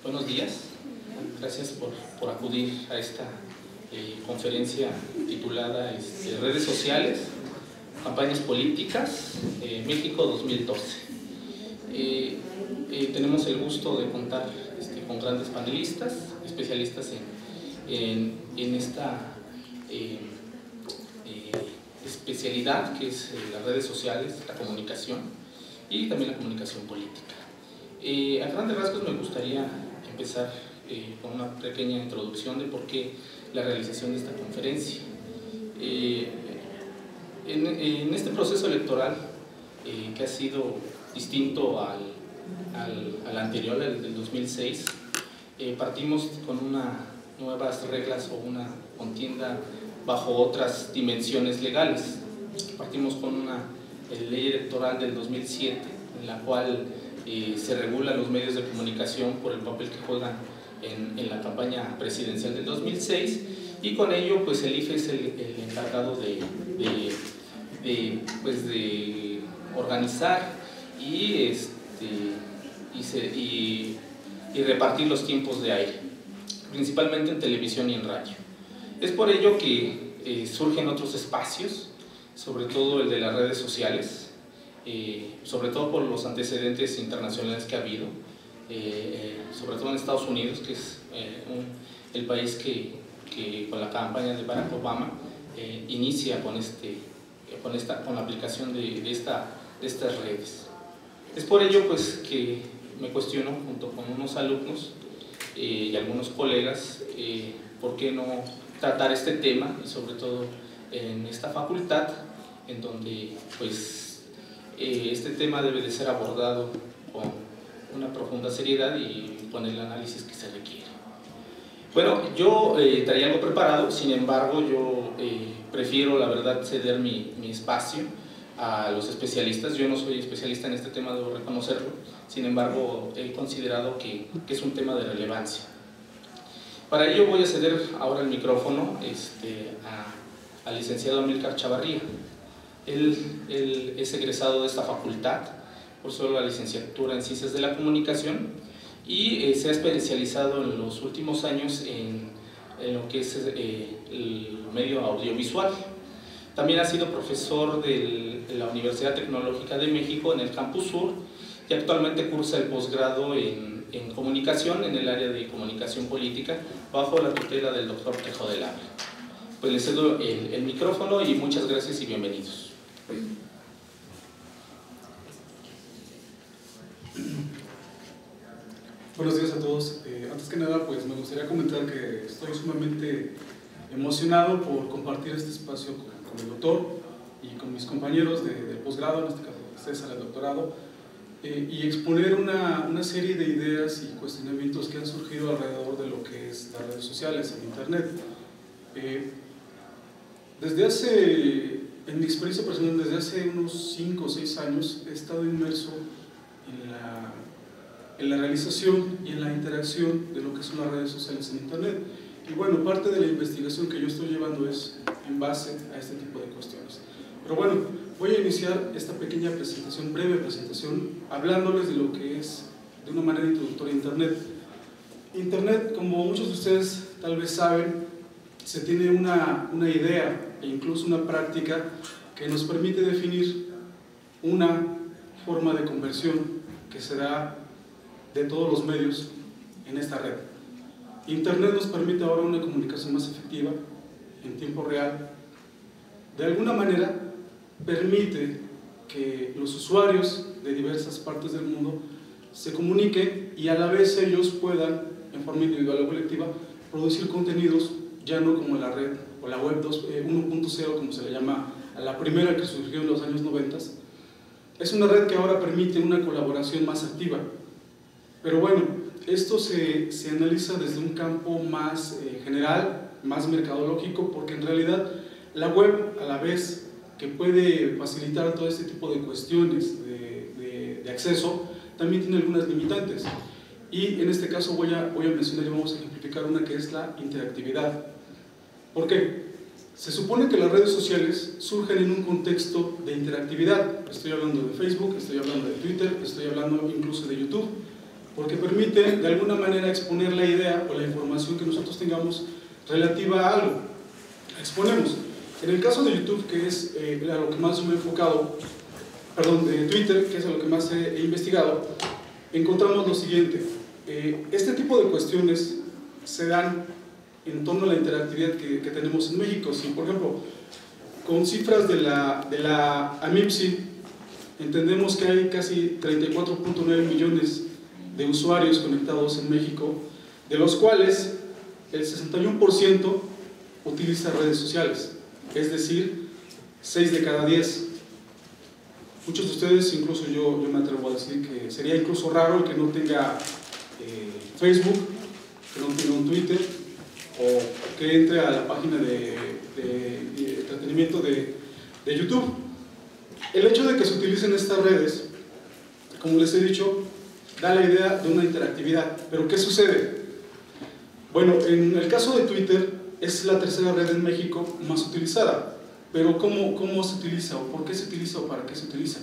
Buenos días, gracias por acudir a esta conferencia titulada Redes sociales, campañas políticas, México 2012. Tenemos el gusto de contar con grandes panelistas, especialistas en esta especialidad que es las redes sociales, la comunicación y también la comunicación política. A grandes rasgos me gustaría empezar con una pequeña introducción de por qué la realización de esta conferencia. En este proceso electoral que ha sido distinto al anterior, el del 2006, partimos con nuevas reglas o una contienda bajo otras dimensiones legales. Partimos con una ley electoral del 2007 en la cual se regulan los medios de comunicación por el papel que juegan en la campaña presidencial del 2006, y con ello pues el IFE es el encargado de organizar y repartir los tiempos de aire, principalmente en televisión y en radio. Es por ello que surgen otros espacios, sobre todo el de las redes sociales, sobre todo por los antecedentes internacionales que ha habido, sobre todo en Estados Unidos, que es el país que con la campaña de Barack Obama inicia con la aplicación de estas redes. Es por ello pues que me cuestiono junto con unos alumnos y algunos colegas por qué no tratar este tema, y sobre todo en esta facultad en donde pues este tema debe de ser abordado con una profunda seriedad y con el análisis que se requiere. Bueno, yo traía algo preparado, sin embargo yo prefiero la verdad ceder mi espacio a los especialistas. Yo no soy especialista en este tema, debo reconocerlo, sin embargo he considerado que es un tema de relevancia. Para ello voy a ceder ahora el micrófono al licenciado Amílcar Chavarría. Él es egresado de esta facultad, por solo la licenciatura en Ciencias de la Comunicación, y se ha especializado en los últimos años en lo que es el medio audiovisual. También ha sido profesor de la Universidad Tecnológica de México en el Campus Sur, y actualmente cursa el posgrado en comunicación en el área de comunicación política bajo la tutela del doctor Tejo del Ávila. Pues le cedo el micrófono y muchas gracias y bienvenidos. Buenos días a todos. Antes que nada, pues me gustaría comentar que estoy sumamente emocionado por compartir este espacio con el doctor y con mis compañeros del posgrado, en este caso César, el doctorado, y exponer una serie de ideas y cuestionamientos que han surgido alrededor de lo que es las redes sociales, en Internet. En mi experiencia personal, desde hace unos 5 o 6 años he estado inmerso en la realización y en la interacción de lo que son las redes sociales en Internet. Y bueno, parte de la investigación que yo estoy llevando es en base a este tipo de cuestiones. Pero bueno, voy a iniciar esta pequeña presentación, breve presentación, hablándoles de lo que es, de una manera introductoria, Internet. Internet, como muchos de ustedes tal vez saben, se tiene una idea e incluso una práctica que nos permite definir una forma de conversión que se da de todos los medios en esta red. Internet nos permite ahora una comunicación más efectiva, en tiempo real. De alguna manera permite que los usuarios de diversas partes del mundo se comuniquen y a la vez ellos puedan, en forma individual o colectiva, producir contenidos ya no como la red o la web 1.0, como se le llama a la primera que surgió en los años 90. Es una red que ahora permite una colaboración más activa. Pero bueno, esto se analiza desde un campo más general, más mercadológico, porque en realidad la web, a la vez que puede facilitar todo este tipo de cuestiones de acceso, también tiene algunas limitantes. Y en este caso voy a mencionar y vamos a ejemplificar una, que es la interactividad. ¿Por qué? Se supone que las redes sociales surgen en un contexto de interactividad. Estoy hablando de Facebook, estoy hablando de Twitter, estoy hablando incluso de YouTube. porque permite de alguna manera exponer la idea o la información que nosotros tengamos relativa a algo. Exponemos. En el caso de YouTube, que es a lo que más me he enfocado, perdón, de Twitter, que es a lo que más he investigado, encontramos lo siguiente. Este tipo de cuestiones se dan en torno a la interactividad que tenemos en México. Si, por ejemplo, con cifras de la AMIPSI, entendemos que hay casi 34.9 millones de usuarios conectados en México, de los cuales el 61% utiliza redes sociales, es decir, 6 de cada 10. Muchos de ustedes, incluso yo me atrevo a decir que sería incluso raro el que no tenga Facebook, que no tenga un Twitter, o que entre a la página de entretenimiento de YouTube. El hecho de que se utilicen estas redes, como les he dicho, da la idea de una interactividad. ¿Pero qué sucede? Bueno, en el caso de Twitter, es la tercera red en México más utilizada. Pero ¿cómo se utiliza? ¿O por qué se utiliza? ¿O para qué se utiliza?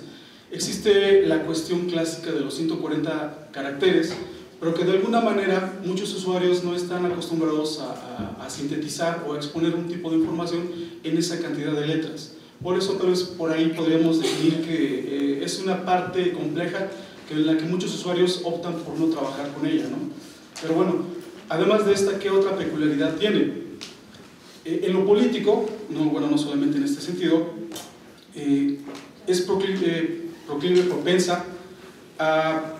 Existe la cuestión clásica de los 140 caracteres, pero que de alguna manera muchos usuarios no están acostumbrados a sintetizar o a exponer un tipo de información en esa cantidad de letras. Por eso tal vez por ahí podríamos definir que es una parte compleja en la que muchos usuarios optan por no trabajar con ella, ¿no? Pero bueno, además de esta, ¿qué otra peculiaridad tiene? En lo político, no solamente en este sentido, es propensa a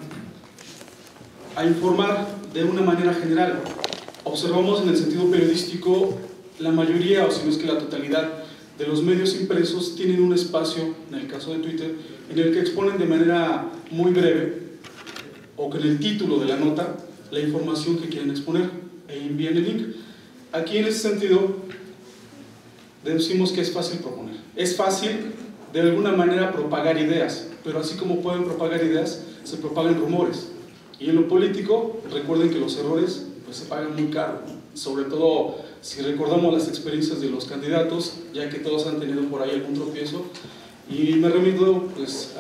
informar de una manera general. Observamos en el sentido periodístico, la mayoría, o si no es que la totalidad, de los medios impresos tienen un espacio, en el caso de Twitter, en el que exponen de manera muy breve, o con el título de la nota, la información que quieren exponer, e envían el link. Aquí en ese sentido, deducimos que es fácil proponer. Es fácil, de alguna manera, propagar ideas, pero así como pueden propagar ideas, se propagan rumores. Y en lo político, recuerden que los errores pues, se pagan muy caro, ¿no? Sobre todo si recordamos las experiencias de los candidatos, ya que todos han tenido por ahí algún tropiezo. Y me remito pues,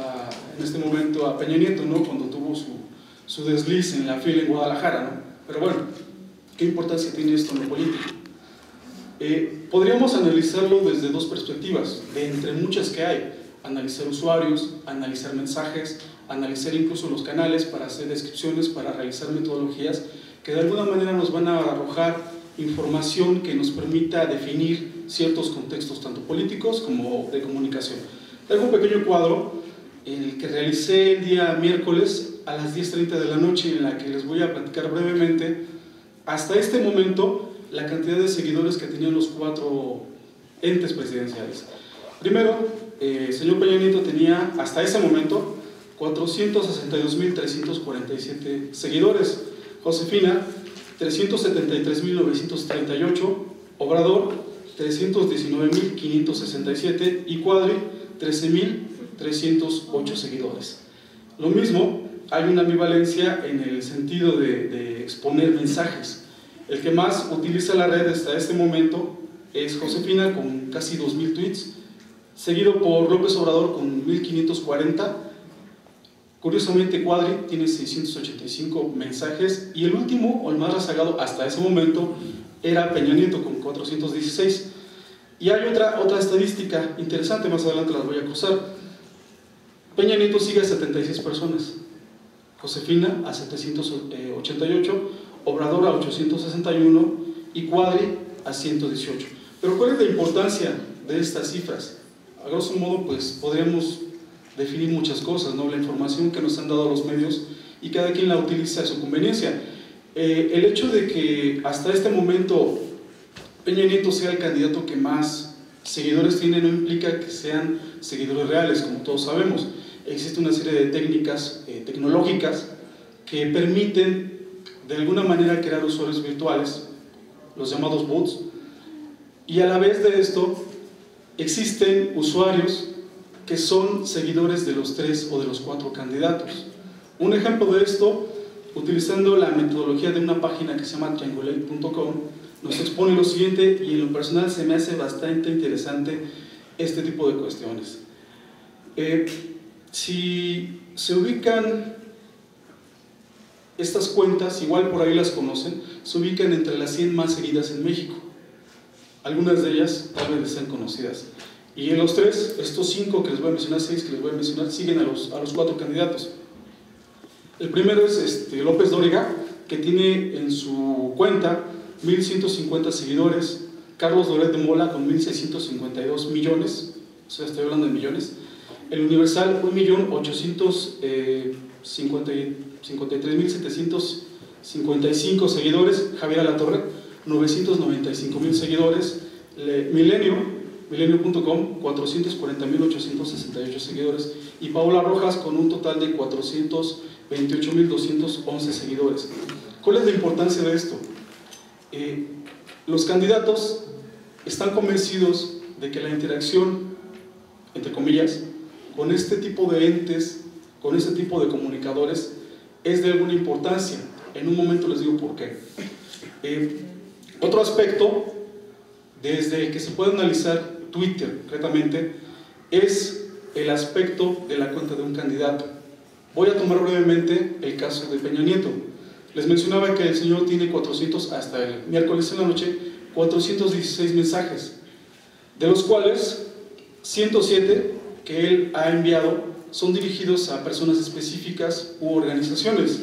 en este momento a Peña Nieto, ¿no? Cuando tuvo su desliz en la fila en Guadalajara, ¿no? Pero bueno, ¿qué importancia tiene esto en lo político? Podríamos analizarlo desde dos perspectivas, de entre muchas que hay. Analizar usuarios, analizar mensajes, analizar incluso los canales para hacer descripciones, para realizar metodologías que de alguna manera nos van a arrojar información que nos permita definir ciertos contextos tanto políticos como de comunicación. Tengo un pequeño cuadro, el que realicé el día miércoles a las 10:30 de la noche, en la que les voy a platicar brevemente hasta este momento la cantidad de seguidores que tenían los 4 entes presidenciales. Primero, señor Peña Nieto tenía hasta ese momento 462.347 seguidores, Josefina 373.938, Obrador 319.567 y Cuadri 13.308 seguidores. Lo mismo, hay una ambivalencia en el sentido de exponer mensajes. El que más utiliza la red hasta este momento es Josefina con casi 2.000 tweets, seguido por López Obrador con 1.540. Curiosamente, Cuadri tiene 685 mensajes y el último, o el más rezagado hasta ese momento, era Peña Nieto con 416. Y hay otra estadística interesante, más adelante las voy a cruzar. Peña Nieto sigue a 76 personas, Josefina a 788, Obrador a 861 y Cuadri a 118. Pero ¿cuál es la importancia de estas cifras? A grosso modo, pues podríamos definir muchas cosas, ¿no? La información que nos han dado los medios y cada quien la utiliza a su conveniencia. El hecho de que hasta este momento Peña Nieto sea el candidato que más seguidores tiene no implica que sean seguidores reales, como todos sabemos. Existe una serie de técnicas tecnológicas que permiten de alguna manera crear usuarios virtuales, los llamados bots, y a la vez de esto existen usuarios que son seguidores de los 3 o de los 4 candidatos. Un ejemplo de esto, utilizando la metodología de una página que se llama triangulate.com, nos expone lo siguiente, y en lo personal se me hace bastante interesante este tipo de cuestiones. Si se ubican Estas cuentas, igual por ahí las conocen, se ubican entre las 100 más seguidas en México. Algunas de ellas tal vez les sean conocidas. Y en los tres, estos 5 que les voy a mencionar, 6 que les voy a mencionar, siguen a los 4 candidatos. El primero es López Dóriga, que tiene en su cuenta 1.150 seguidores. Carlos Loret de Mola con 1.652 millones, o sea, estoy hablando de millones. El Universal, 1.853.755 seguidores. Javier Alatorre, 995.000 seguidores. Milenio.com, 440.868 seguidores. Y Paola Rojas con un total de 428.211 seguidores. ¿Cuál es la importancia de esto? Los candidatos están convencidos de que la interacción, entre comillas, con este tipo de entes, con este tipo de comunicadores, es de alguna importancia. En un momento les digo por qué. Otro aspecto, desde el que se puede analizar Twitter concretamente, es el aspecto de la cuenta de un candidato. Voy a tomar brevemente el caso de Peña Nieto. Les mencionaba que el señor tiene 400, hasta el miércoles en la noche, 416 mensajes, de los cuales 107 que él ha enviado son dirigidos a personas específicas u organizaciones.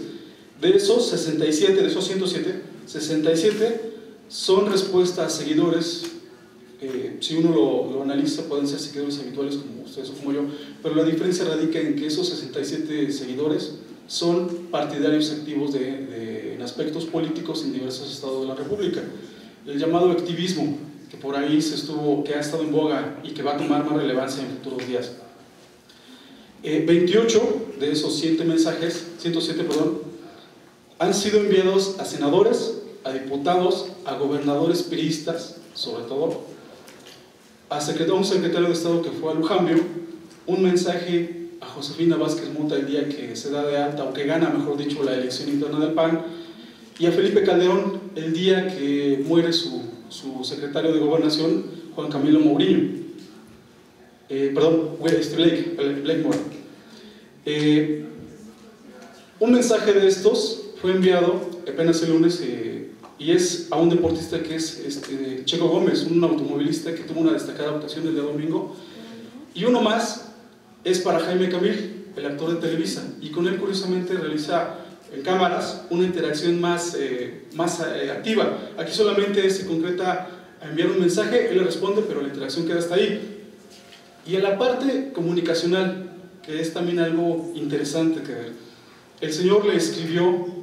De esos 107, son respuestas a seguidores. Si uno lo analiza, pueden ser seguidores habituales como ustedes o como yo, pero la diferencia radica en que esos 67 seguidores son partidarios activos en aspectos políticos en diversos estados de la República. El llamado activismo, que por ahí que ha estado en boga y que va a tomar más relevancia en futuros días. 28 de esos 107, han sido enviados a senadores, a diputados, a gobernadores priistas, sobre todo, a un secretario de Estado que fue a Lujambio, un mensaje a Josefina Vázquez Mota el día que se da de alta, o que gana, mejor dicho, la elección interna del PAN, y a Felipe Calderón el día que muere su secretario de Gobernación, Juan Camilo Mourinho. Blake Moore. Un mensaje de estos fue enviado apenas el lunes y es a un deportista que es Checo Gómez, un automovilista que tuvo una destacada actuación el día domingo, y uno más es para Jaime Camil, el actor de Televisa, y con él curiosamente realiza en cámaras una interacción más activa. Aquí solamente se concreta a enviar un mensaje, él le responde, pero la interacción queda hasta ahí. Y en la parte comunicacional, que es también algo interesante que ver, el señor le escribió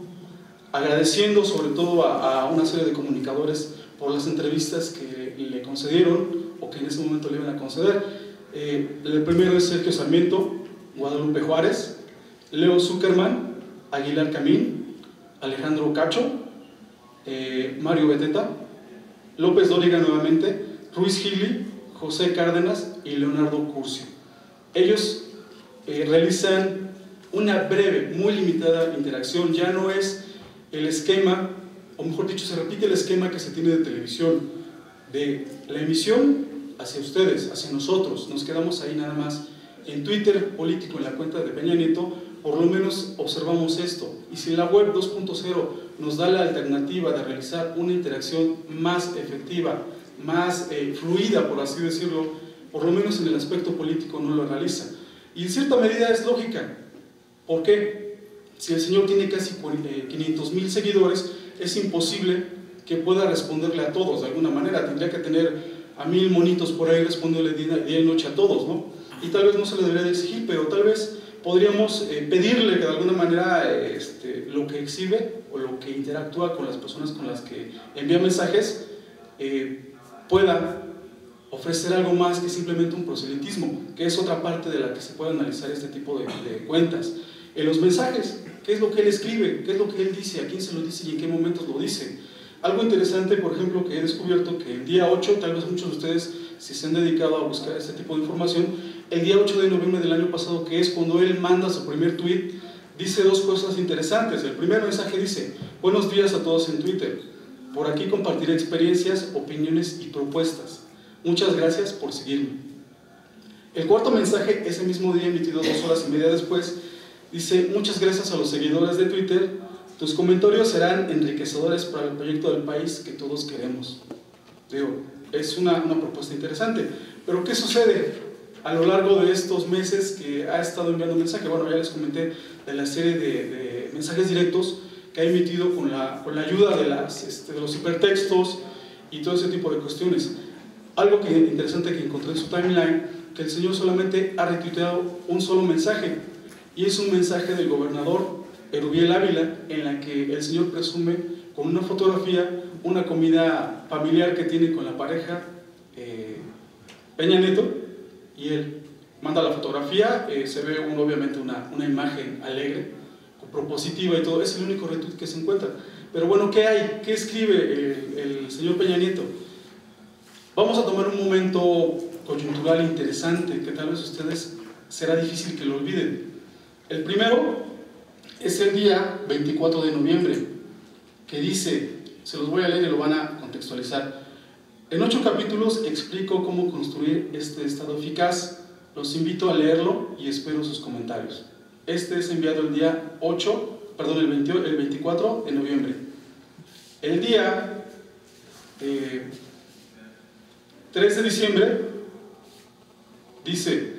agradeciendo sobre todo a una serie de comunicadores por las entrevistas que le concedieron o que en ese momento le iban a conceder. El primero es Sergio Sarmiento, Guadalupe Juárez, Leo Zuckerman, Aguilar Camín, Alejandro Cacho, Mario Beteta, López Dóriga nuevamente, Ruiz Gili, José Cárdenas y Leonardo Curcio. Ellos realizan una breve, muy limitada interacción. Ya no es el esquema, o mejor dicho, se repite el esquema que se tiene de televisión, de la emisión hacia ustedes, hacia nosotros. Nos quedamos ahí nada más. En Twitter político, en la cuenta de Peña Nieto, por lo menos observamos esto. Y si la web 2.0 nos da la alternativa de realizar una interacción más efectiva, más fluida, por así decirlo, por lo menos en el aspecto político no lo realiza. Y en cierta medida es lógica. ¿Por qué? Si el señor tiene casi 500,000 seguidores, es imposible que pueda responderle a todos de alguna manera. Tendría que tener a 1000 monitos por ahí responderle día y noche a todos, ¿no? Y tal vez no se le debería de exigir, pero tal vez podríamos pedirle que de alguna manera lo que exhibe o lo que interactúa con las personas con las que envía mensajes pueda ofrecer algo más que simplemente un proselitismo, que es otra parte de la que se puede analizar este tipo de cuentas. En los mensajes, ¿qué es lo que él escribe? ¿Qué es lo que él dice? ¿A quién se lo dice y en qué momentos lo dice? Algo interesante, por ejemplo, que he descubierto que el día 8, tal vez muchos de ustedes, si se han dedicado a buscar este tipo de información, el día 8 de noviembre del año pasado, que es cuando él manda su primer tweet, dice dos cosas interesantes. El primer mensaje dice: buenos días a todos en Twitter, por aquí compartiré experiencias, opiniones y propuestas. Muchas gracias por seguirme. El cuarto mensaje, ese mismo día emitido 2 horas y media después, dice: muchas gracias a los seguidores de Twitter Tus comentarios serán enriquecedores para el proyecto del país que todos queremos. Digo, es una propuesta interesante. Pero ¿qué sucede a lo largo de estos meses que ha estado enviando mensajes? Bueno, ya les comenté de la serie de mensajes directos que ha emitido con la ayuda de los hipertextos y todo ese tipo de cuestiones. Algo interesante que encontré en su timeline, que el señor solamente ha retuiteado un solo mensaje, y es un mensaje del gobernador Erubiel Ávila, en la que el señor presume con una fotografía una comida familiar que tiene con la pareja Peña Nieto, y él manda la fotografía, se ve obviamente una imagen alegre, propositiva y todo. Es el único retweet que se encuentra. Pero bueno, ¿qué hay? ¿Qué escribe el señor Peña Nieto? Vamos a tomar un momento coyuntural interesante que tal vez ustedes será difícil que lo olviden. El primero es el día 24 de noviembre, que dice, se los voy a leer y lo van a contextualizar. En 8 capítulos explico cómo construir este Estado eficaz. Los invito a leerlo y espero sus comentarios. Este es enviado el día el 24 de noviembre. El día 3 de diciembre dice: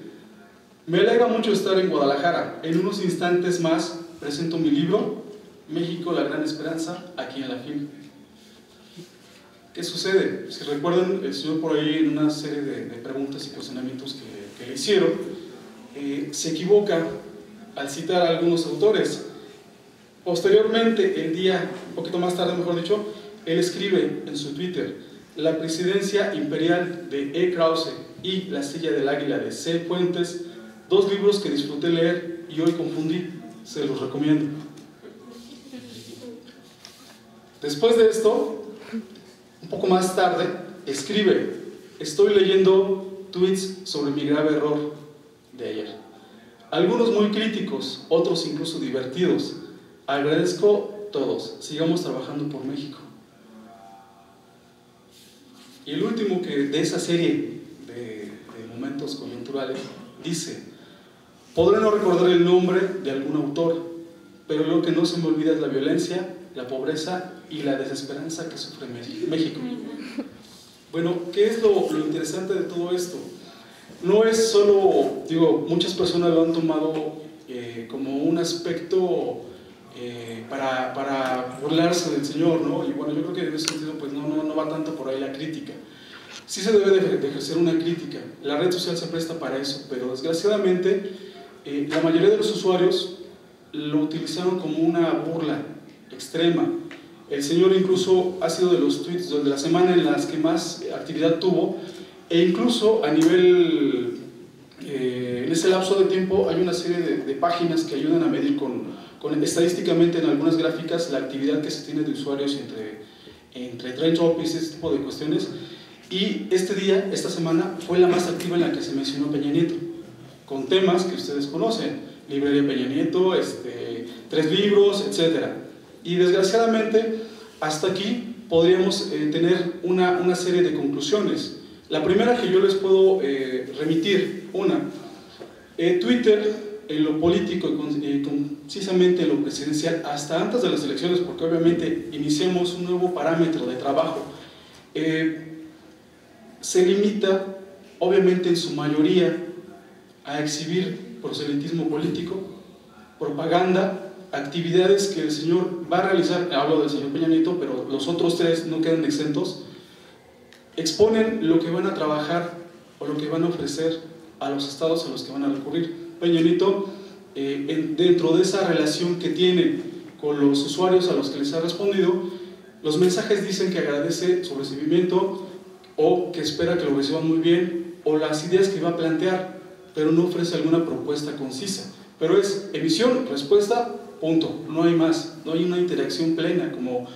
me alegra mucho estar en Guadalajara. En unos instantes más presento mi libro, México, la gran esperanza, aquí en la FIL. ¿Qué sucede? Si recuerdan, el señor por ahí en una serie de preguntas y cuestionamientos que le hicieron, se equivoca al citar a algunos autores. Posteriormente, un poquito más tarde mejor dicho, él escribe en su Twitter: la presidencia imperial de E. Krause y la silla del águila de C. Fuentes, 2 libros que disfruté leer y hoy confundí, se los recomiendo. Después de esto, un poco más tarde, escribe: estoy leyendo tweets sobre mi grave error de ayer. Algunos muy críticos, otros incluso divertidos. Agradezco todos. Sigamos trabajando por México. Y el último de esa serie de momentos coyunturales dice: podré no recordar el nombre de algún autor, pero lo que no se me olvida es la violencia, la pobreza y la desesperanza que sufre México. Bueno, ¿qué es lo interesante de todo esto? No es solo, muchas personas lo han tomado como un aspecto para burlarse del Señor, ¿no? Y bueno, yo creo que en ese sentido pues no va tanto por ahí la crítica. Sí se debe de ejercer una crítica, la red social se presta para eso, pero desgraciadamente la mayoría de los usuarios lo utilizaron como una burla extrema. El señor incluso ha sido de los tweets de la semana en las que más actividad tuvo, e incluso a nivel, en ese lapso de tiempo hay una serie de páginas que ayudan a medir estadísticamente en algunas gráficas la actividad que se tiene de usuarios entre trend topics, ese tipo de cuestiones, y esta semana fue la más activa en la que se mencionó Peña Nieto, con temas que ustedes conocen: librería Peña Nieto, 3 libros, etc. Y desgraciadamente hasta aquí podríamos tener una serie de conclusiones. La primera que yo les puedo remitir, Twitter en lo político y concisamente en lo presidencial, hasta antes de las elecciones, porque obviamente iniciamos un nuevo parámetro de trabajo, se limita obviamente en su mayoría a exhibir proselitismo político, propaganda, actividades que el señor va a realizar. Hablo del señor Peña Nieto, pero los otros 3 no quedan exentos. Exponen lo que van a trabajar o lo que van a ofrecer a los estados a los que van a recurrir. Peña Nieto, dentro de esa relación que tiene con los usuarios a los que les ha respondido, los mensajes dicen que agradece su recibimiento o que espera que lo reciban muy bien, o las ideas que va a plantear, pero no ofrece alguna propuesta concisa. Pero es emisión, respuesta, punto, no hay más, no hay una interacción plena como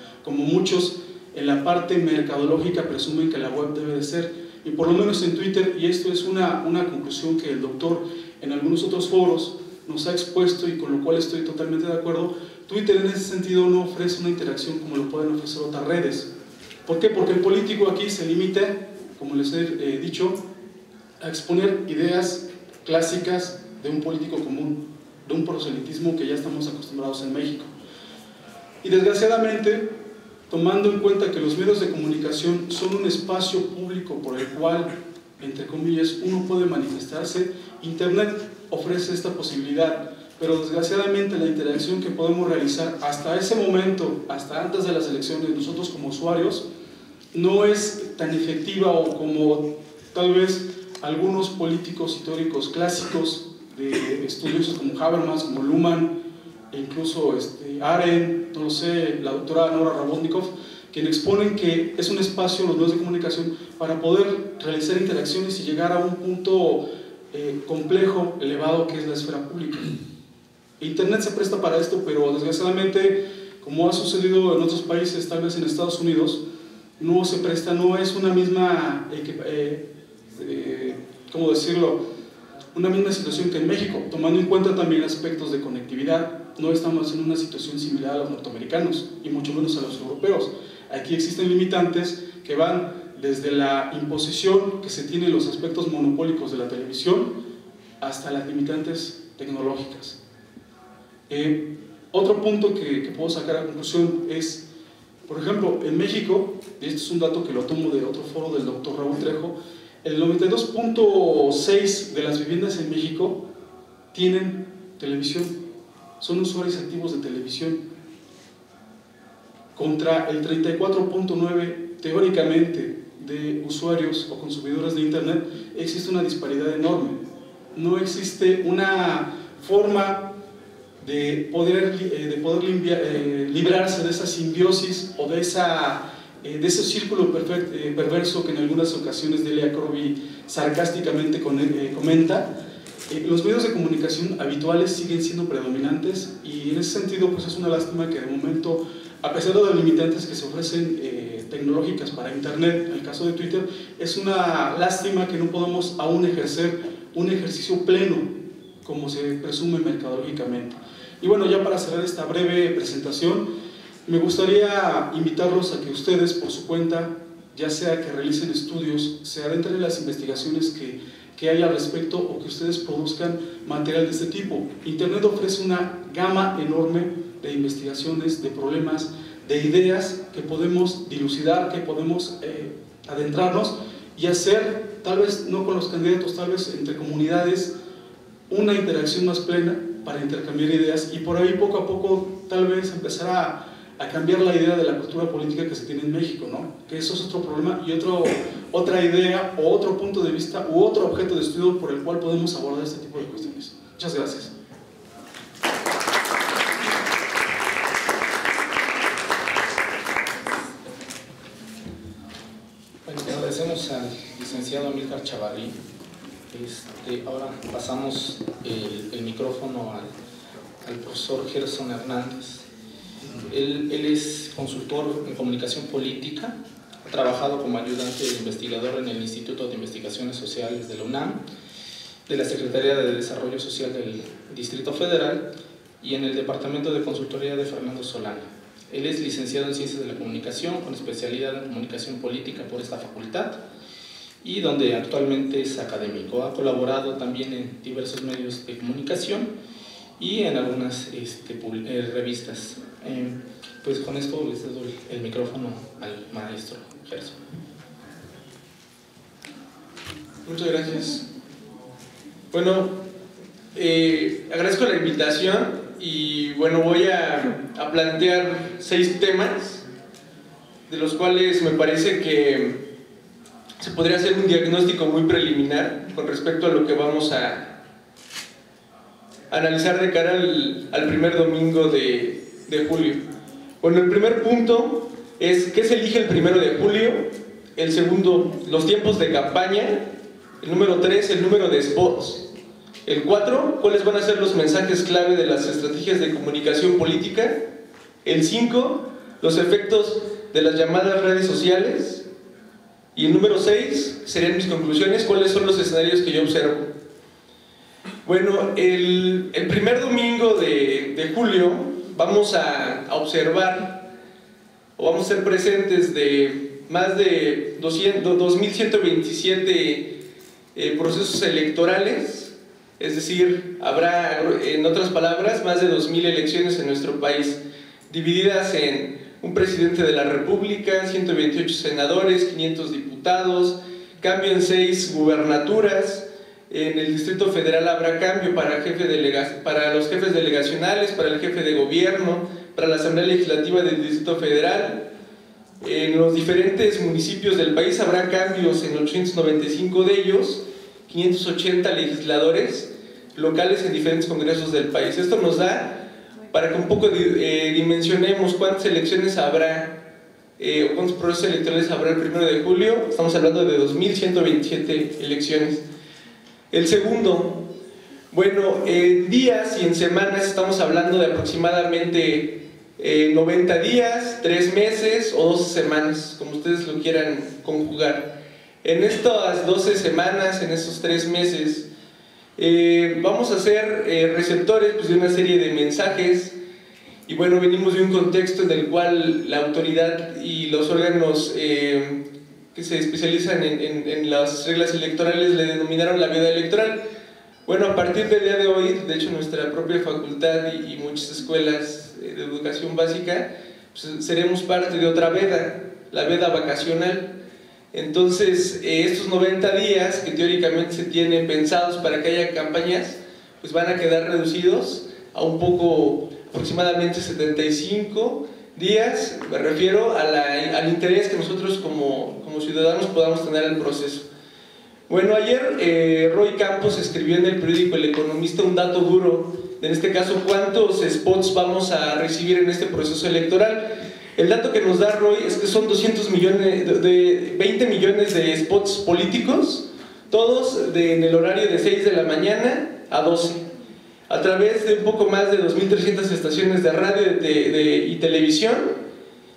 muchos en la parte mercadológica presumen que la web debe de ser. Y por lo menos en Twitter, y esto es una conclusión que el doctor en algunos otros foros nos ha expuesto y con lo cual estoy totalmente de acuerdo, Twitter en ese sentido no ofrece una interacción como lo pueden ofrecer otras redes. ¿Por qué? Porque el político aquí se limita, como les he dicho, a exponer ideas clásicas de un político común, de un proselitismo que ya estamos acostumbrados en México. Y desgraciadamente, tomando en cuenta que los medios de comunicación son un espacio público por el cual, entre comillas, uno puede manifestarse, Internet ofrece esta posibilidad, pero desgraciadamente la interacción que podemos realizar hasta ese momento, hasta antes de las elecciones, nosotros como usuarios, no es tan efectiva o como tal vez algunos políticos y teóricos clásicos de estudiosos como Habermas, como Luhmann, e incluso Arendt, no lo sé, la doctora Nora Rabotnikov, quienes exponen que es un espacio, los medios de comunicación, para poder realizar interacciones y llegar a un punto complejo, elevado, que es la esfera pública. Internet se presta para esto, pero desgraciadamente, como ha sucedido en otros países, tal vez en Estados Unidos, no se presta, no es una misma, ¿cómo decirlo?, una misma situación que en México, tomando en cuenta también aspectos de conectividad. No estamos en una situación similar a los norteamericanos y mucho menos a los europeos. Aquí existen limitantes que van desde la imposición que se tiene en los aspectos monopólicos de la televisión hasta las limitantes tecnológicas. Otro punto que puedo sacar a conclusión es, por ejemplo, en México, y este es un dato que lo tomo de otro foro del doctor Raúl Trejo, el 92.6% de las viviendas en México tienen televisión, son usuarios activos de televisión, contra el 34.9% teóricamente de usuarios o consumidores de Internet. Existe una disparidad enorme. No existe una forma de poder librarse de esa simbiosis o de ese círculo perverso que en algunas ocasiones Delia Corby sarcásticamente comenta. Los medios de comunicación habituales siguen siendo predominantes y en ese sentido pues es una lástima que de momento, a pesar de las limitantes que se ofrecen tecnológicas para Internet, en el caso de Twitter, es una lástima que no podamos aún ejercer un ejercicio pleno como se presume mercadológicamente. Y bueno, ya para cerrar esta breve presentación, me gustaría invitarlos a que ustedes, por su cuenta, ya sea que realicen estudios, se adentren en las investigaciones que hay al respecto o que ustedes produzcan material de este tipo. Internet ofrece una gama enorme de investigaciones, de problemas, de ideas que podemos dilucidar, que podemos adentrarnos y hacer, tal vez no con los candidatos, tal vez entre comunidades, una interacción más plena para intercambiar ideas y por ahí poco a poco tal vez empezar a cambiar la idea de la cultura política que se tiene en México, ¿no? Que eso es otro problema y otra idea o otro punto de vista u otro objeto de estudio por el cual podemos abordar este tipo de cuestiones. Muchas gracias. Bueno, agradecemos al licenciado Amílcar Chavarri. Ahora pasamos el micrófono al profesor Gerson Hernández. Él es consultor en comunicación política, ha trabajado como ayudante de investigador en el Instituto de Investigaciones Sociales de la UNAM, de la Secretaría de Desarrollo Social del Distrito Federal y en el Departamento de Consultoría de Fernando Solana. Él es licenciado en Ciencias de la Comunicación con especialidad en Comunicación Política por esta facultad y donde actualmente es académico. Ha colaborado también en diversos medios de comunicación y en algunas revistas. Pues con esto les doy el micrófono al maestro Gerson. Muchas gracias. Bueno, agradezco la invitación y bueno, voy a plantear 6 temas de los cuales me parece que se podría hacer un diagnóstico muy preliminar con respecto a lo que vamos a analizar de cara al primer domingo de julio. Bueno, el primer punto es ¿qué se elige el 1 de julio? El segundo, los tiempos de campaña. El número 3, el número de spots. El 4, ¿cuáles van a ser los mensajes clave de las estrategias de comunicación política? El 5, los efectos de las llamadas redes sociales. Y el número 6, serían mis conclusiones, ¿cuáles son los escenarios que yo observo? Bueno, el primer domingo de julio vamos a observar o vamos a ser presentes de más de 2.127 procesos electorales, es decir, habrá, en otras palabras, más de 2.000 elecciones en nuestro país. divididas en un presidente de la República, 128 senadores, 500 diputados, cambio en 6 gubernaturas. En el Distrito Federal habrá cambio para los jefes delegacionales, para el jefe de gobierno, para la Asamblea Legislativa del Distrito Federal. En los diferentes municipios del país habrá cambios en 895 de ellos, 580 legisladores locales en diferentes congresos del país. Esto nos da para que un poco dimensionemos cuántas elecciones habrá, o cuántos procesos electorales habrá el 1 de julio. Estamos hablando de 2.127 elecciones. El segundo, bueno, en días y en semanas estamos hablando de aproximadamente 90 días, 3 meses o 12 semanas, como ustedes lo quieran conjugar. En estas 12 semanas, en estos 3 meses, vamos a ser receptores pues, de una serie de mensajes. Y bueno, venimos de un contexto en el cual la autoridad y los órganos que se especializan en las reglas electorales le denominaron la veda electoral. Bueno, a partir del día de hoy, de hecho nuestra propia facultad y muchas escuelas de educación básica, pues, seremos parte de otra veda, la veda vacacional. Entonces, estos 90 días que teóricamente se tienen pensados para que haya campañas, pues van a quedar reducidos a un poco, aproximadamente 75 días, me refiero al interés que nosotros como ciudadanos podamos tener al proceso. Bueno, ayer Roy Campos escribió en el periódico El Economista un dato duro, en este caso cuántos spots vamos a recibir en este proceso electoral. El dato que nos da Roy es que son 200 millones, 20 millones de spots políticos, todos en el horario de 6 de la mañana a 12, a través de un poco más de 2.300 estaciones de radio y televisión.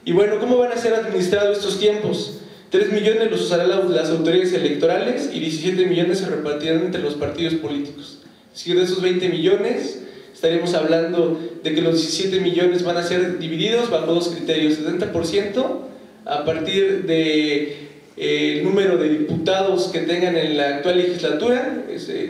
Y bueno, ¿cómo van a ser administrados estos tiempos? 3 millones los usarán las autoridades electorales y 17 millones se repartirán entre los partidos políticos. Es decir, de esos 20 millones estaríamos hablando de que los 17 millones van a ser divididos bajo 2 criterios: 70% a partir del número de diputados que tengan en la actual legislatura.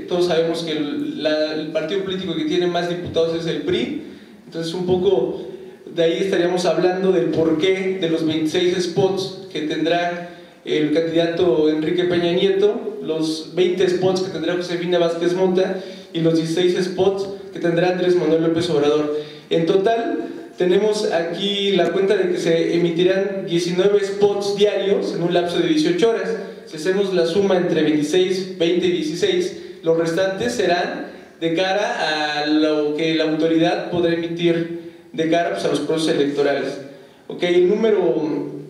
Todos sabemos que el partido político que tiene más diputados es el PRI, entonces un poco de ahí estaríamos hablando del porqué de los 26 spots que tendrá el candidato Enrique Peña Nieto, los 20 spots que tendrá Josefina Vázquez Mota y los 16 spots que tendrá Andrés Manuel López Obrador. En total tenemos aquí la cuenta de que se emitirán 19 spots diarios en un lapso de 18 horas. Si hacemos la suma entre 26, 20 y 16, los restantes serán de cara a lo que la autoridad podrá emitir de cara pues, a los procesos electorales. Okay,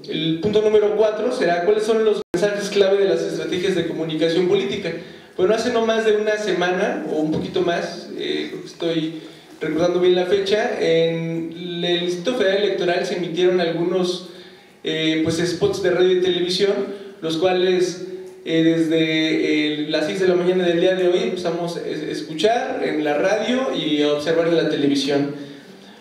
el punto número 4 será cuáles son los mensajes clave de las estrategias de comunicación política. Bueno, hace no más de una semana o un poquito más, estoy recordando bien la fecha, en el Instituto Federal Electoral se emitieron algunos pues, spots de radio y televisión, los cuales desde las 6 de la mañana del día de hoy empezamos a escuchar en la radio y a observar en la televisión.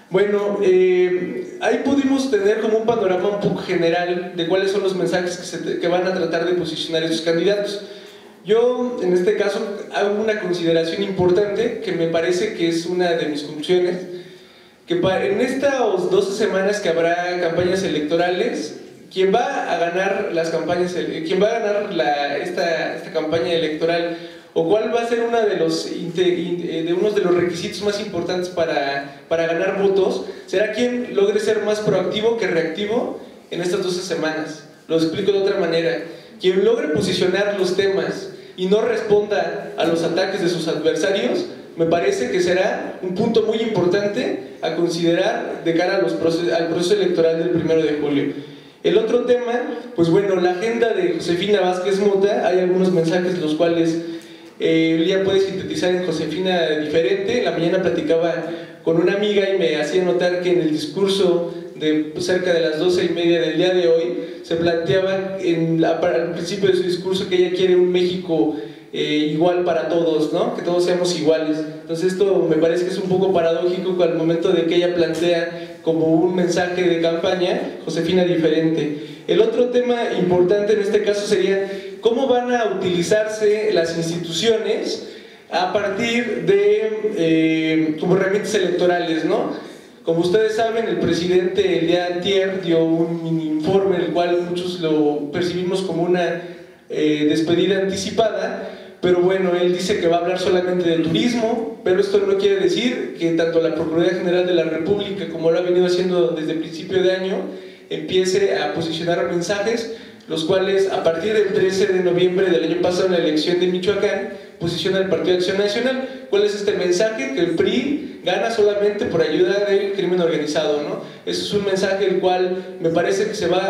Bueno, ahí pudimos tener como un panorama un poco general de cuáles son los mensajes que van a tratar de posicionar esos candidatos. Yo, en este caso, hago una consideración importante que me parece que es una de mis conclusiones, que en estas 12 semanas que habrá campañas electorales, quien va a ganar esta campaña electoral, o cuál va a ser uno de los requisitos más importantes para ganar votos, será quien logre ser más proactivo que reactivo en estas 12 semanas. Lo explico de otra manera: quien logre posicionar los temas y no responda a los ataques de sus adversarios, me parece que será un punto muy importante a considerar de cara al proceso electoral del 1 de julio. El otro tema, pues bueno, la agenda de Josefina Vázquez Mota. Hay algunos mensajes los cuales ella puede sintetizar en Josefina diferente. En la mañana platicaba con una amiga y me hacía notar que en el discurso de cerca de las 12:30 del día de hoy se planteaba al principio de su discurso que ella quiere un México igual para todos, ¿no? Que todos seamos iguales. Entonces esto me parece que es un poco paradójico al momento de que ella plantea como un mensaje de campaña Josefina diferente. El otro tema importante en este caso sería cómo van a utilizarse las instituciones a partir de como herramientas electorales, ¿no? Como ustedes saben, el presidente el día de antier dio un mini informe, el cual muchos lo percibimos como una despedida anticipada, pero bueno, él dice que va a hablar solamente de turismo, pero esto no quiere decir que tanto la Procuraduría General de la República, como lo ha venido haciendo desde el principio de año, empiece a posicionar mensajes, los cuales a partir del 13 de noviembre del año pasado, en la elección de Michoacán, posiciona el Partido Acción Nacional. ¿Cuál es este mensaje? Que el PRI gana solamente por ayuda del crimen organizado, ¿no? Ese es un mensaje el cual me parece que se va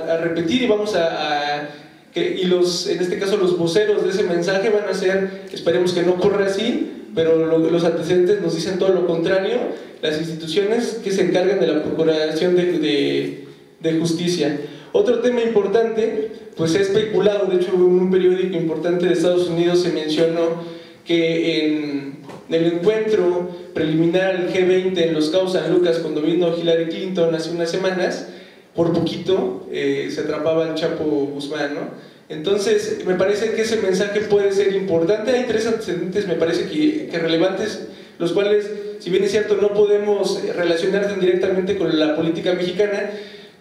a repetir y vamos en este caso los voceros de ese mensaje van a ser, esperemos que no ocurra así, pero los antecedentes nos dicen todo lo contrario, las instituciones que se encargan de la procuración de justicia. Otro tema importante, pues se ha especulado, de hecho en un periódico importante de Estados Unidos se mencionó que en el encuentro preliminar al G20 en Los Cabos San Lucas, cuando vino Hillary Clinton hace unas semanas, por poquito se atrapaba al Chapo Guzmán, ¿no? Entonces me parece que ese mensaje puede ser importante. Hay tres antecedentes, me parece que relevantes, los cuales, si bien es cierto, no podemos relacionarse directamente con la política mexicana.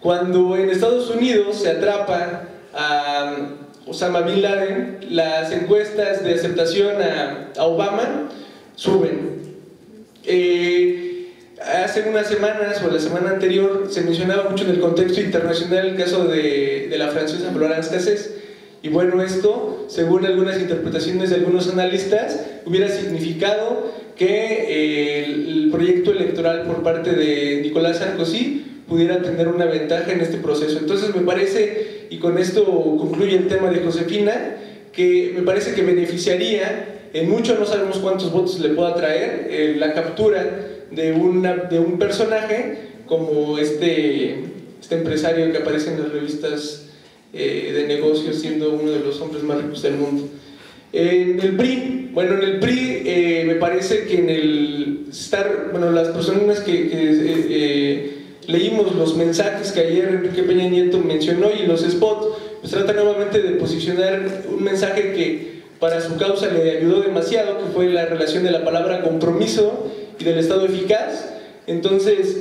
Cuando en Estados Unidos se atrapa a Osama Bin Laden, las encuestas de aceptación a Obama suben. Hace unas semanas o la semana anterior se mencionaba mucho en el contexto internacional el caso de la francesa Florence Cassés, y bueno, esto, según algunas interpretaciones de algunos analistas, hubiera significado que el proyecto electoral por parte de Nicolás Sarkozy pudiera tener una ventaja en este proceso. Entonces me parece, y con esto concluye el tema de Josefina, que me parece que beneficiaría en mucho, no sabemos cuántos votos le pueda traer, la captura de un personaje como este empresario que aparece en las revistas de negocios, siendo uno de los hombres más ricos del mundo. En el PRI, me parece que las personas que leímos los mensajes que ayer Enrique Peña Nieto mencionó y los spots, pues trata nuevamente de posicionar un mensaje que para su causa le ayudó demasiado, que fue la relación de la palabra compromiso y del Estado eficaz. Entonces,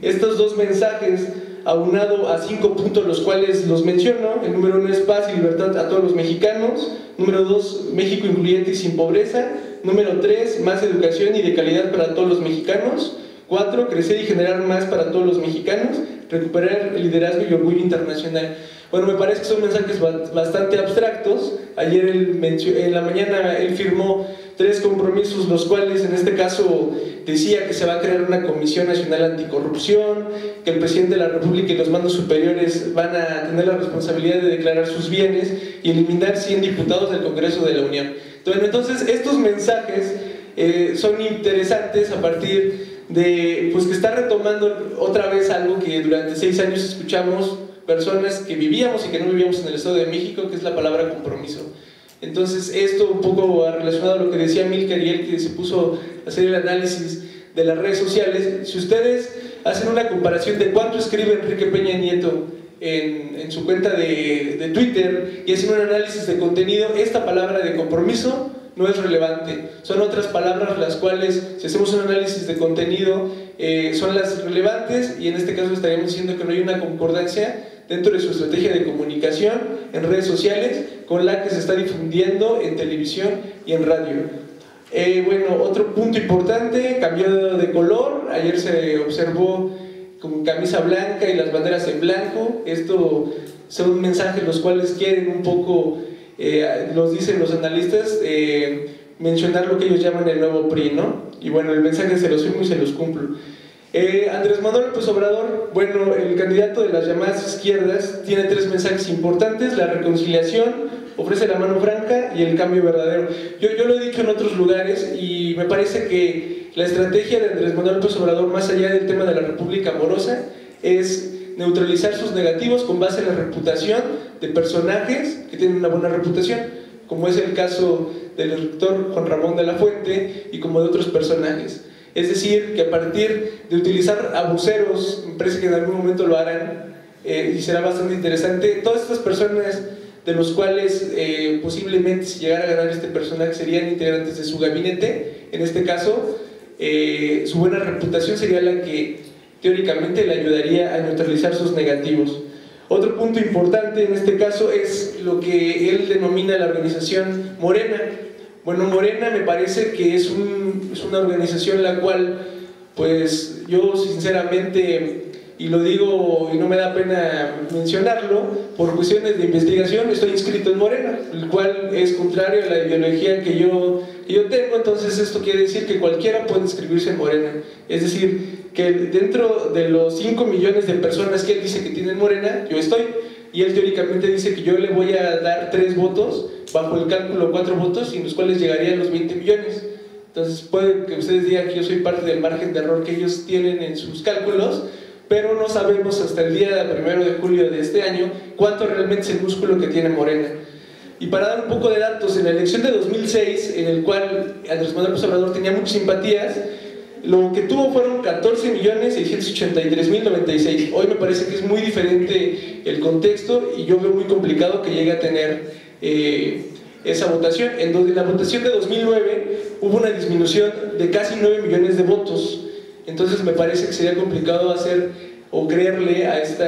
estos dos mensajes, aunado a 5 puntos los cuales los menciono: el número 1 es paz y libertad a todos los mexicanos, número 2, México incluyente y sin pobreza, número 3, más educación y de calidad para todos los mexicanos, 4, crecer y generar más para todos los mexicanos, recuperar el liderazgo y orgullo internacional. Bueno, me parece que son mensajes bastante abstractos. Ayer en la mañana él firmó 3 compromisos, los cuales en este caso decía que se va a crear una Comisión Nacional Anticorrupción, que el presidente de la República y los mandos superiores van a tener la responsabilidad de declarar sus bienes y eliminar 100 diputados del Congreso de la Unión. Entonces estos mensajes son interesantes a partir de pues, que está retomando otra vez algo que durante 6 años escuchamos personas que vivíamos y que no vivíamos en el Estado de México, que es la palabra compromiso. Entonces esto un poco relacionado a lo que decía Milka y él, que se puso a hacer el análisis de las redes sociales. Si ustedes hacen una comparación de cuánto escribe Enrique Peña Nieto en su cuenta de Twitter y hacen un análisis de contenido, esta palabra de compromiso no es relevante. Son otras palabras las cuales, si hacemos un análisis de contenido, son las relevantes, y en este caso estaríamos diciendo que no hay una concordancia dentro de su estrategia de comunicación en redes sociales con la que se está difundiendo en televisión y en radio. Bueno, otro punto importante, cambió de color. Ayer se observó con camisa blanca y las banderas en blanco. Esto son mensajes los cuales quieren un poco, nos dicen los analistas, mencionar lo que ellos llaman el nuevo PRI, ¿no? Y bueno, el mensaje se los firmo y se los cumplo. Andrés Manuel López Obrador, bueno, el candidato de las llamadas izquierdas, tiene 3 mensajes importantes: la reconciliación, ofrece la mano franca y el cambio verdadero. Yo lo he dicho en otros lugares y me parece que la estrategia de Andrés Manuel López Obrador, más allá del tema de la República Amorosa, es neutralizar sus negativos con base en la reputación de personajes que tienen una buena reputación, como es el caso del rector Juan Ramón de la Fuente y como de otros personajes. Es decir, que a partir de utilizar a voceros, me parece que en algún momento lo harán, y será bastante interesante, todas estas personas de los cuales posiblemente, si llegara a ganar este personaje, serían integrantes de su gabinete, en este caso, su buena reputación sería la que teóricamente le ayudaría a neutralizar sus negativos. Otro punto importante en este caso es lo que él denomina la organización Morena. Bueno, Morena me parece que es una organización la cual, pues yo sinceramente, y lo digo y no me da pena mencionarlo, por cuestiones de investigación estoy inscrito en Morena, el cual es contrario a la ideología que yo tengo. Entonces esto quiere decir que cualquiera puede inscribirse en Morena, es decir, que dentro de los 5 millones de personas que él dice que tienen Morena, yo estoy, y él teóricamente dice que yo le voy a dar 3 votos, bajo el cálculo 4 votos, y los cuales llegaría a los 20 millones. Entonces puede que ustedes digan que yo soy parte del margen de error que ellos tienen en sus cálculos, pero no sabemos hasta el día 1 de julio de este año cuánto realmente es el músculo que tiene Morena. Y para dar un poco de datos, en la elección de 2006, en el cual Andrés Manuel López Obrador tenía muchas simpatías, lo que tuvo fueron 14.683.096. Hoy me parece que es muy diferente el contexto y yo veo muy complicado que llegue a tener esa votación. En la votación de 2009 hubo una disminución de casi 9 millones de votos. Entonces me parece que sería complicado hacer o creerle a este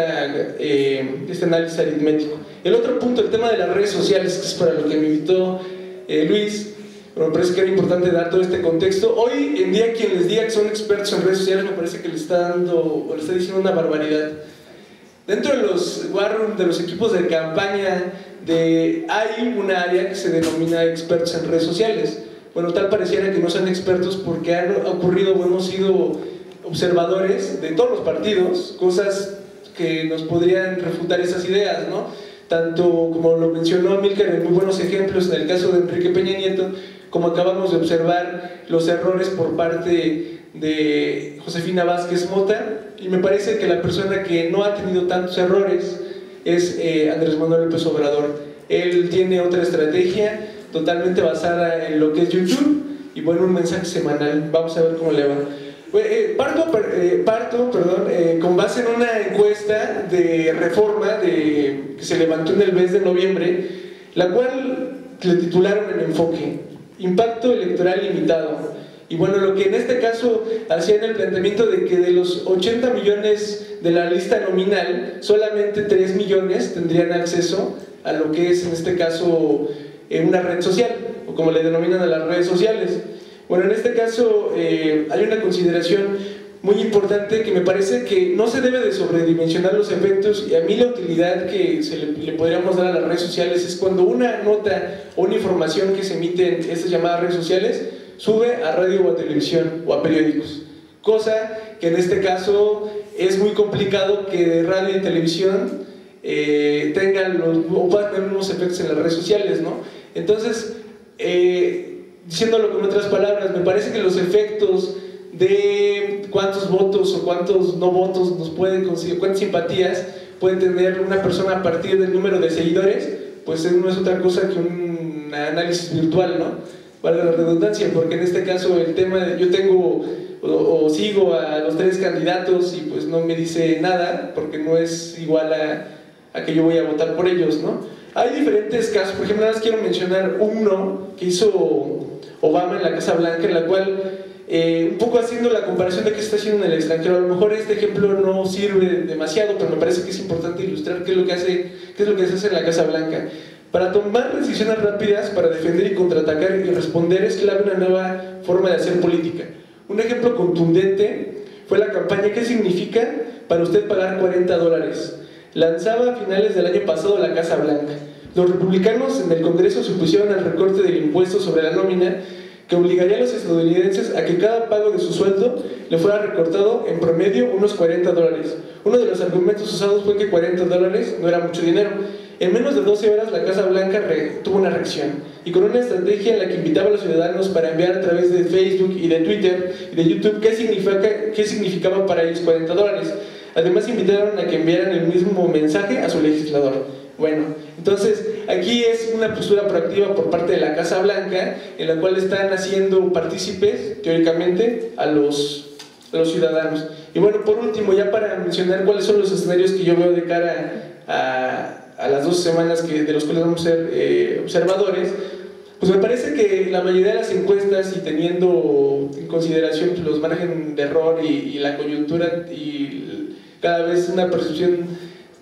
análisis aritmético. El otro punto, el tema de las redes sociales, que es para lo que me invitó Luis, pero me parece que era importante dar todo este contexto. Hoy en día quien les diga que son expertos en redes sociales me parece que le está dando o le está diciendo una barbaridad. Dentro de los war room, de los equipos de campaña, hay un área que se denomina expertos en redes sociales. Bueno, tal pareciera que no son expertos porque han ocurrido o hemos sido observadores de todos los partidos, cosas que nos podrían refutar esas ideas, ¿no? Tanto como lo mencionó Amílcar en muy buenos ejemplos en el caso de Enrique Peña Nieto, como acabamos de observar los errores por parte de Josefina Vázquez Mota, y me parece que la persona que no ha tenido tantos errores es Andrés Manuel López Obrador. Él tiene otra estrategia totalmente basada en lo que es YouTube y bueno, un mensaje semanal. Vamos a ver cómo le va. Parto con base en una encuesta de Reforma que se levantó en el mes de noviembre, la cual le titularon en enfoque Impacto Electoral Limitado. Y bueno, lo que en este caso hacían el planteamiento de que de los 80 millones de la lista nominal, solamente 3 millones tendrían acceso a lo que es en este caso una red social, o como le denominan a las redes sociales. Bueno, en este caso hay una consideración muy importante que me parece que no se debe de sobredimensionar los efectos, y a mí la utilidad que le podríamos dar a las redes sociales es cuando una nota o una información que se emite en estas llamadas redes sociales sube a radio o a televisión o a periódicos, cosa que en este caso es muy complicado que de radio y televisión tengan o puedan tener unos efectos en las redes sociales, ¿no? Entonces, diciéndolo con otras palabras, me parece que los efectos de cuántos votos o cuántos no votos nos pueden conseguir, cuántas simpatías puede tener una persona a partir del número de seguidores, pues no es otra cosa que un análisis virtual, ¿no? Valga la redundancia, porque en este caso el tema de yo tengo o sigo a los 3 candidatos y pues no me dice nada, porque no es igual a que yo voy a votar por ellos, ¿no? Hay diferentes casos, por ejemplo, nada más quiero mencionar uno que hizo Obama en la Casa Blanca, en la cual, un poco haciendo la comparación de qué se está haciendo en el extranjero, a lo mejor este ejemplo no sirve demasiado, pero me parece que es importante ilustrar qué es lo que se hace en la Casa Blanca. Para tomar decisiones rápidas, para defender y contraatacar y responder, es clave una nueva forma de hacer política. Un ejemplo contundente fue la campaña ¿Qué significa para usted pagar $40? Lanzaba a finales del año pasado la Casa Blanca. Los republicanos en el Congreso se opusieron al recorte del impuesto sobre la nómina, que obligaría a los estadounidenses a que cada pago de su sueldo le fuera recortado en promedio unos $40. Uno de los argumentos usados fue que $40 no era mucho dinero. En menos de 12 horas la Casa Blanca tuvo una reacción, y con una estrategia en la que invitaba a los ciudadanos para enviar a través de Facebook y de Twitter y de YouTube qué significaba para ellos $40. Además invitaron a que enviaran el mismo mensaje a su legislador. Bueno, entonces aquí es una postura proactiva por parte de la Casa Blanca, en la cual están haciendo partícipes, teóricamente, a los ciudadanos. Y bueno, por último, ya para mencionar cuáles son los escenarios que yo veo de cara a las 2 semanas de los cuales vamos a ser observadores, Pues me parece que la mayoría de las encuestas, y teniendo en consideración los márgenes de error y la coyuntura y cada vez una percepción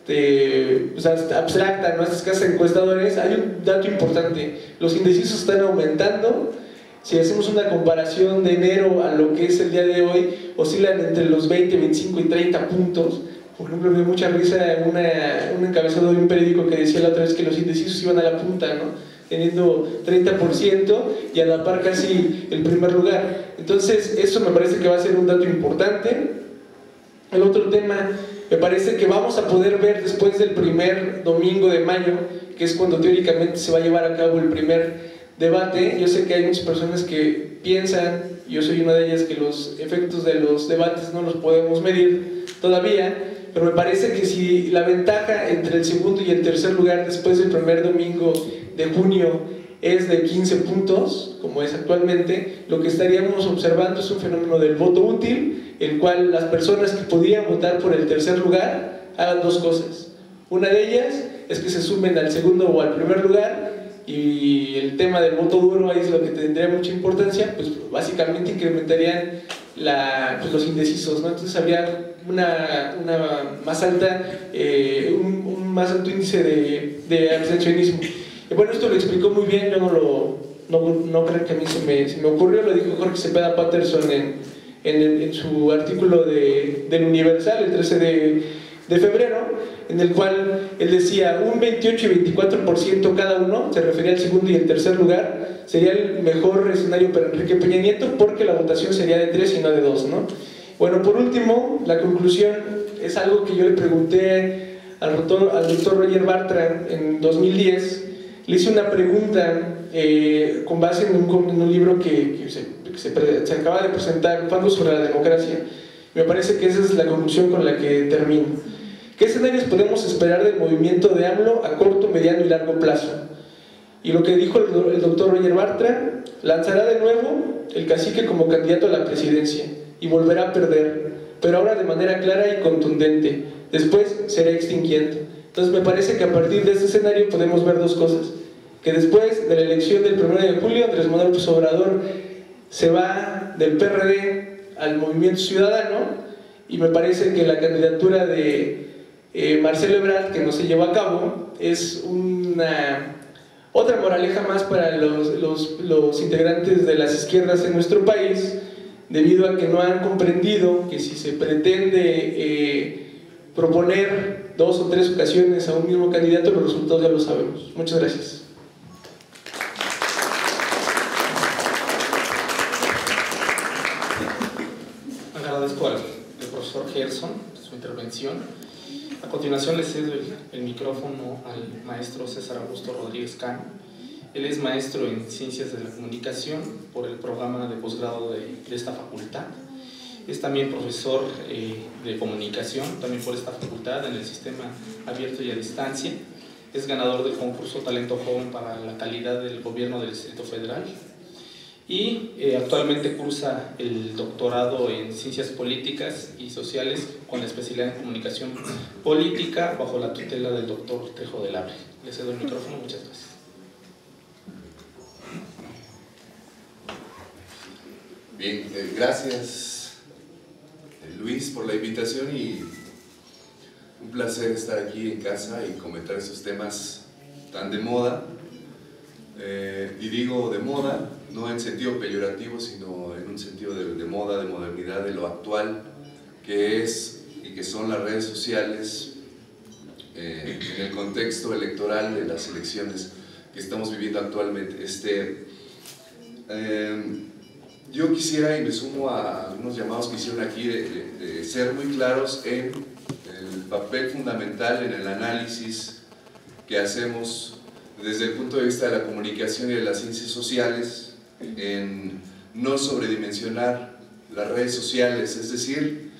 pues abstracta, ¿no? Estas casas encuestadores, hay un dato importante: los indecisos están aumentando. Si hacemos una comparación de enero a lo que es el día de hoy, oscilan entre los 20, 25 y 30 puntos. Por ejemplo, me dio mucha risa un encabezado de un periódico que decía la otra vez que los indecisos iban a la punta, ¿no? Teniendo 30% y a la par casi el primer lugar. Entonces, eso me parece que va a ser un dato importante. El otro tema, me parece que vamos a poder ver después del primer domingo de mayo, que es cuando teóricamente se va a llevar a cabo el primer debate. Yo sé que hay muchas personas que piensan, yo soy una de ellas, que los efectos de los debates no los podemos medir todavía, pero me parece que si la ventaja entre el segundo y el tercer lugar después del primer domingo de junio es de 15 puntos, como es actualmente, lo que estaríamos observando es un fenómeno del voto útil, el cual las personas que podrían votar por el tercer lugar hagan dos cosas. Una de ellas es que se sumen al segundo o al primer lugar, y el tema del voto duro ahí es lo que tendría mucha importancia, pues básicamente incrementarían pues los indecisos, ¿no? Entonces habría una más alta, un más alto índice de abstencionismo. Y bueno, esto lo explicó muy bien, yo no creo que a mí se me ocurrió, lo dijo Jorge Cepeda Patterson en su artículo del Universal el 13 de febrero, en el cual él decía un 28 y 24% cada uno, se refería al segundo y el tercer lugar, sería el mejor escenario para Enrique Peña Nieto, porque la votación sería de 3 y no de 2, ¿no? Bueno, por último, la conclusión es algo que yo le pregunté al doctor Roger Bartra en 2010. Le hice una pregunta con base en un libro que se acaba de presentar, Fango sobre la democracia. Me parece que esa es la conclusión con la que termino. ¿Qué escenarios podemos esperar del movimiento de AMLO a corto, mediano y largo plazo? Y lo que dijo el doctor Roger Bartra: lanzará de nuevo el cacique como candidato a la presidencia y volverá a perder, pero ahora de manera clara y contundente. Después será extinguiendo. Entonces me parece que a partir de este escenario podemos ver dos cosas: que después de la elección del 1 de julio, Andrés Manuel López Obrador se va del PRD al Movimiento Ciudadano, y me parece que la candidatura de Marcelo Ebrard, que no se llevó a cabo, es otra moraleja más para los integrantes de las izquierdas en nuestro país, debido a que no han comprendido que si se pretende proponer 2 o 3 ocasiones a un mismo candidato, los resultados ya lo sabemos. Muchas gracias. Agradezco al profesor Gerson su intervención. A continuación le cedo el micrófono al maestro César Augusto Rodríguez Cano. Él es maestro en Ciencias de la Comunicación por el programa de posgrado de esta facultad. Es también profesor de Comunicación, también por esta facultad, en el sistema abierto y a distancia. Es ganador del concurso Talento Joven para la calidad del Gobierno del Distrito Federal. Y actualmente cursa el doctorado en Ciencias Políticas y Sociales con la especialidad en Comunicación Política bajo la tutela del doctor Trejo del Ave. Le cedo el micrófono, muchas gracias. Bien, gracias Luis por la invitación, y un placer estar aquí en casa y comentar esos temas tan de moda. Y digo de moda no en sentido peyorativo, sino en un sentido de moda, de modernidad, de lo actual que es y que son las redes sociales en el contexto electoral de las elecciones que estamos viviendo actualmente. Yo quisiera, y me sumo a algunos llamados que hicieron aquí, de ser muy claros en el papel fundamental en el análisis que hacemos desde el punto de vista de la comunicación y de las ciencias sociales, en no sobredimensionar las redes sociales. Es decir,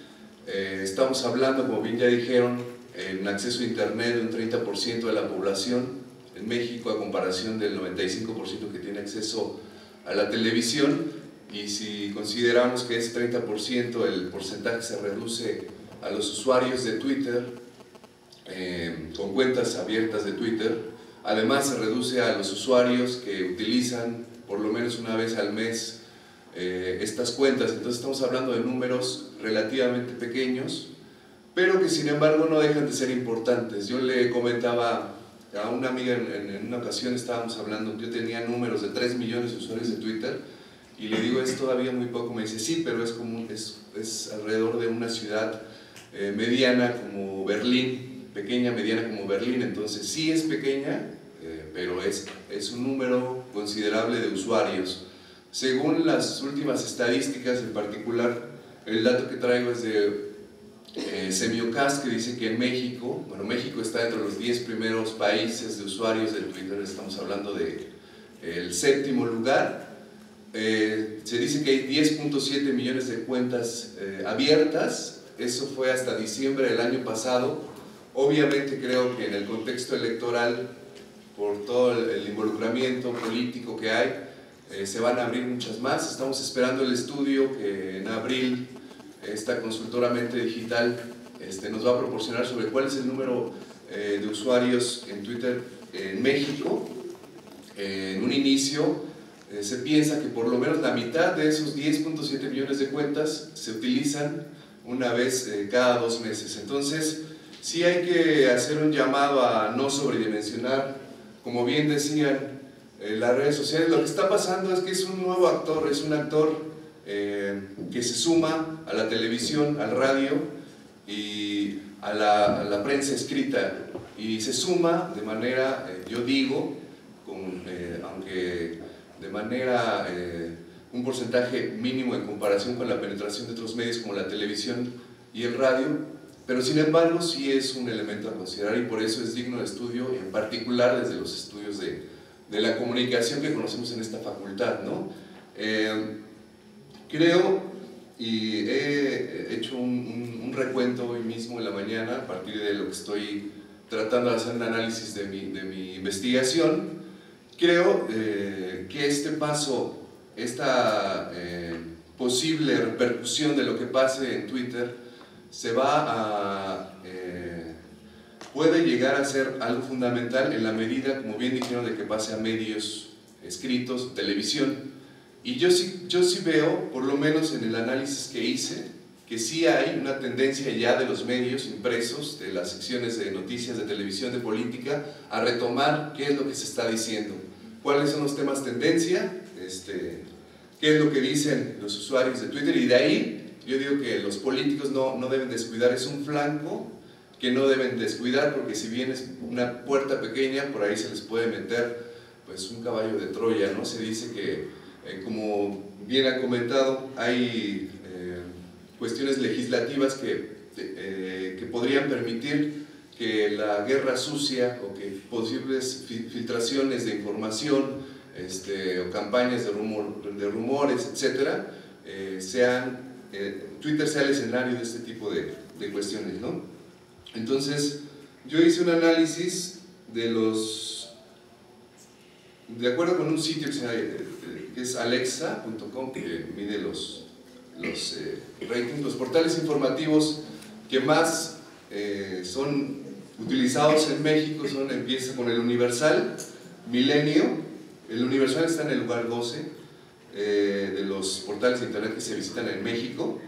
estamos hablando, como bien ya dijeron, en acceso a internet de un 30% de la población en México, a comparación del 95% que tiene acceso a la televisión. Y si consideramos que ese 30%, el porcentaje se reduce a los usuarios de Twitter, con cuentas abiertas de Twitter, Además se reduce a los usuarios que utilizan por lo menos una vez al mes estas cuentas. Entonces estamos hablando de números relativamente pequeños, pero que sin embargo no dejan de ser importantes. Yo le comentaba a una amiga en una ocasión, estábamos hablando, yo tenía números de 3 millones de usuarios de Twitter, y le digo, es todavía muy poco. Me dice, sí, pero es alrededor de una ciudad mediana como Berlín, pequeña, mediana como Berlín. Entonces sí es pequeña, pero es un número considerable de usuarios. Según las últimas estadísticas, en particular el dato que traigo es de Semiocast, que dice que en México, bueno, México está entre los 10 primeros países de usuarios de Twitter, estamos hablando del 7º lugar. Se dice que hay 10.7 millones de cuentas abiertas. Eso fue hasta diciembre del año pasado. Obviamente creo que en el contexto electoral, por todo el involucramiento político que hay, se van a abrir muchas más. Estamos esperando el estudio que en abril esta consultora Mente Digital nos va a proporcionar sobre cuál es el número de usuarios en Twitter en México. En un inicio se piensa que por lo menos la mitad de esos 10.7 millones de cuentas se utilizan una vez cada 2 meses. Entonces sí hay que hacer un llamado a no sobredimensionar, como bien decían las redes sociales. Lo que está pasando es que es un nuevo actor, es un actor que se suma a la televisión, al radio y a la prensa escrita, y se suma de manera, yo digo, aunque de manera un porcentaje mínimo en comparación con la penetración de otros medios como la televisión y el radio, pero sin embargo sí es un elemento a considerar, y por eso es digno de estudio, en particular desde los estudios de la comunicación que conocemos en esta facultad, ¿no? Creo, y he hecho un recuento hoy mismo en la mañana a partir de lo que estoy tratando de hacer un análisis de mi investigación. Creo que este paso, esta posible repercusión de lo que pase en Twitter puede llegar a ser algo fundamental en la medida, como bien dijeron, de que pase a medios escritos, televisión. Y yo sí veo, por lo menos en el análisis que hice, que sí hay una tendencia ya de los medios impresos, de las secciones de noticias, de televisión, de política, a retomar qué es lo que se está diciendo, cuáles son los temas tendencia, qué es lo que dicen los usuarios de Twitter, y de ahí yo digo que los políticos no deben descuidar, es un flanco que no deben descuidar, porque si bien es una puerta pequeña, por ahí se les puede meter pues un caballo de Troya, ¿no? Se dice que como bien ha comentado, hay cuestiones legislativas que podrían permitir que la guerra sucia o que posibles filtraciones de información o campañas de rumores, etcétera, Twitter sea el escenario de este tipo de cuestiones, ¿no? Entonces, yo hice un análisis de acuerdo con un sitio que es alexa.com, que mide los ratings, los portales informativos que más son utilizados en México empieza con el Universal, Milenio. El Universal está en el lugar 12 de los portales de internet que se visitan en México.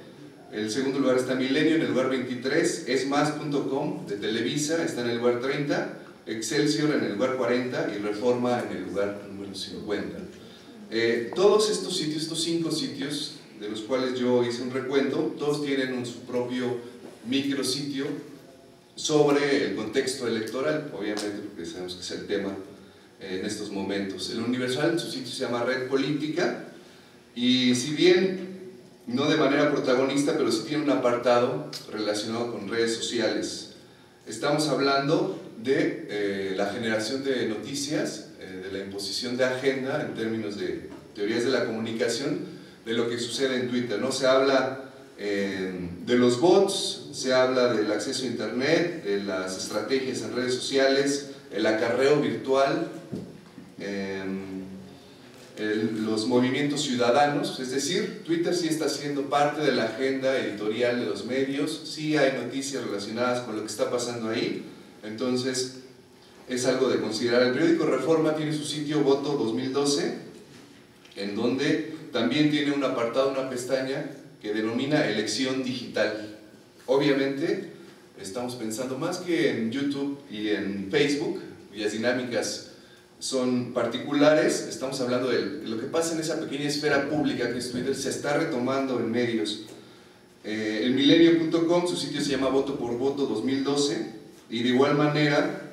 En el segundo lugar está Milenio, en el lugar 23, esmas.com de Televisa está en el lugar 30, Excelsior en el lugar 40 y Reforma en el lugar número 50. Todos estos sitios, estos 5 sitios de los cuales yo hice un recuento, todos tienen su propio micrositio sobre el contexto electoral, obviamente porque sabemos que es el tema en estos momentos. El Universal, su sitio se llama Red Política, y si bien no de manera protagonista, pero sí tiene un apartado relacionado con redes sociales. Estamos hablando de la generación de noticias, de la imposición de agenda en términos de teorías de la comunicación, de lo que sucede en Twitter, ¿no? Se habla de los bots, se habla del acceso a internet, de las estrategias en redes sociales, el acarreo virtual, los movimientos ciudadanos. Es decir, Twitter sí está siendo parte de la agenda editorial de los medios, sí hay noticias relacionadas con lo que está pasando ahí. Entonces, es algo de considerar. El periódico Reforma tiene su sitio Voto 2012, en donde también tiene un apartado, una pestaña que denomina Elección Digital. Obviamente estamos pensando más que en YouTube y en Facebook, cuyas dinámicas son particulares. Estamos hablando de lo que pasa en esa pequeña esfera pública que es Twitter, se está retomando en medios. El milenio.com, su sitio se llama Voto por Voto 2012, y de igual manera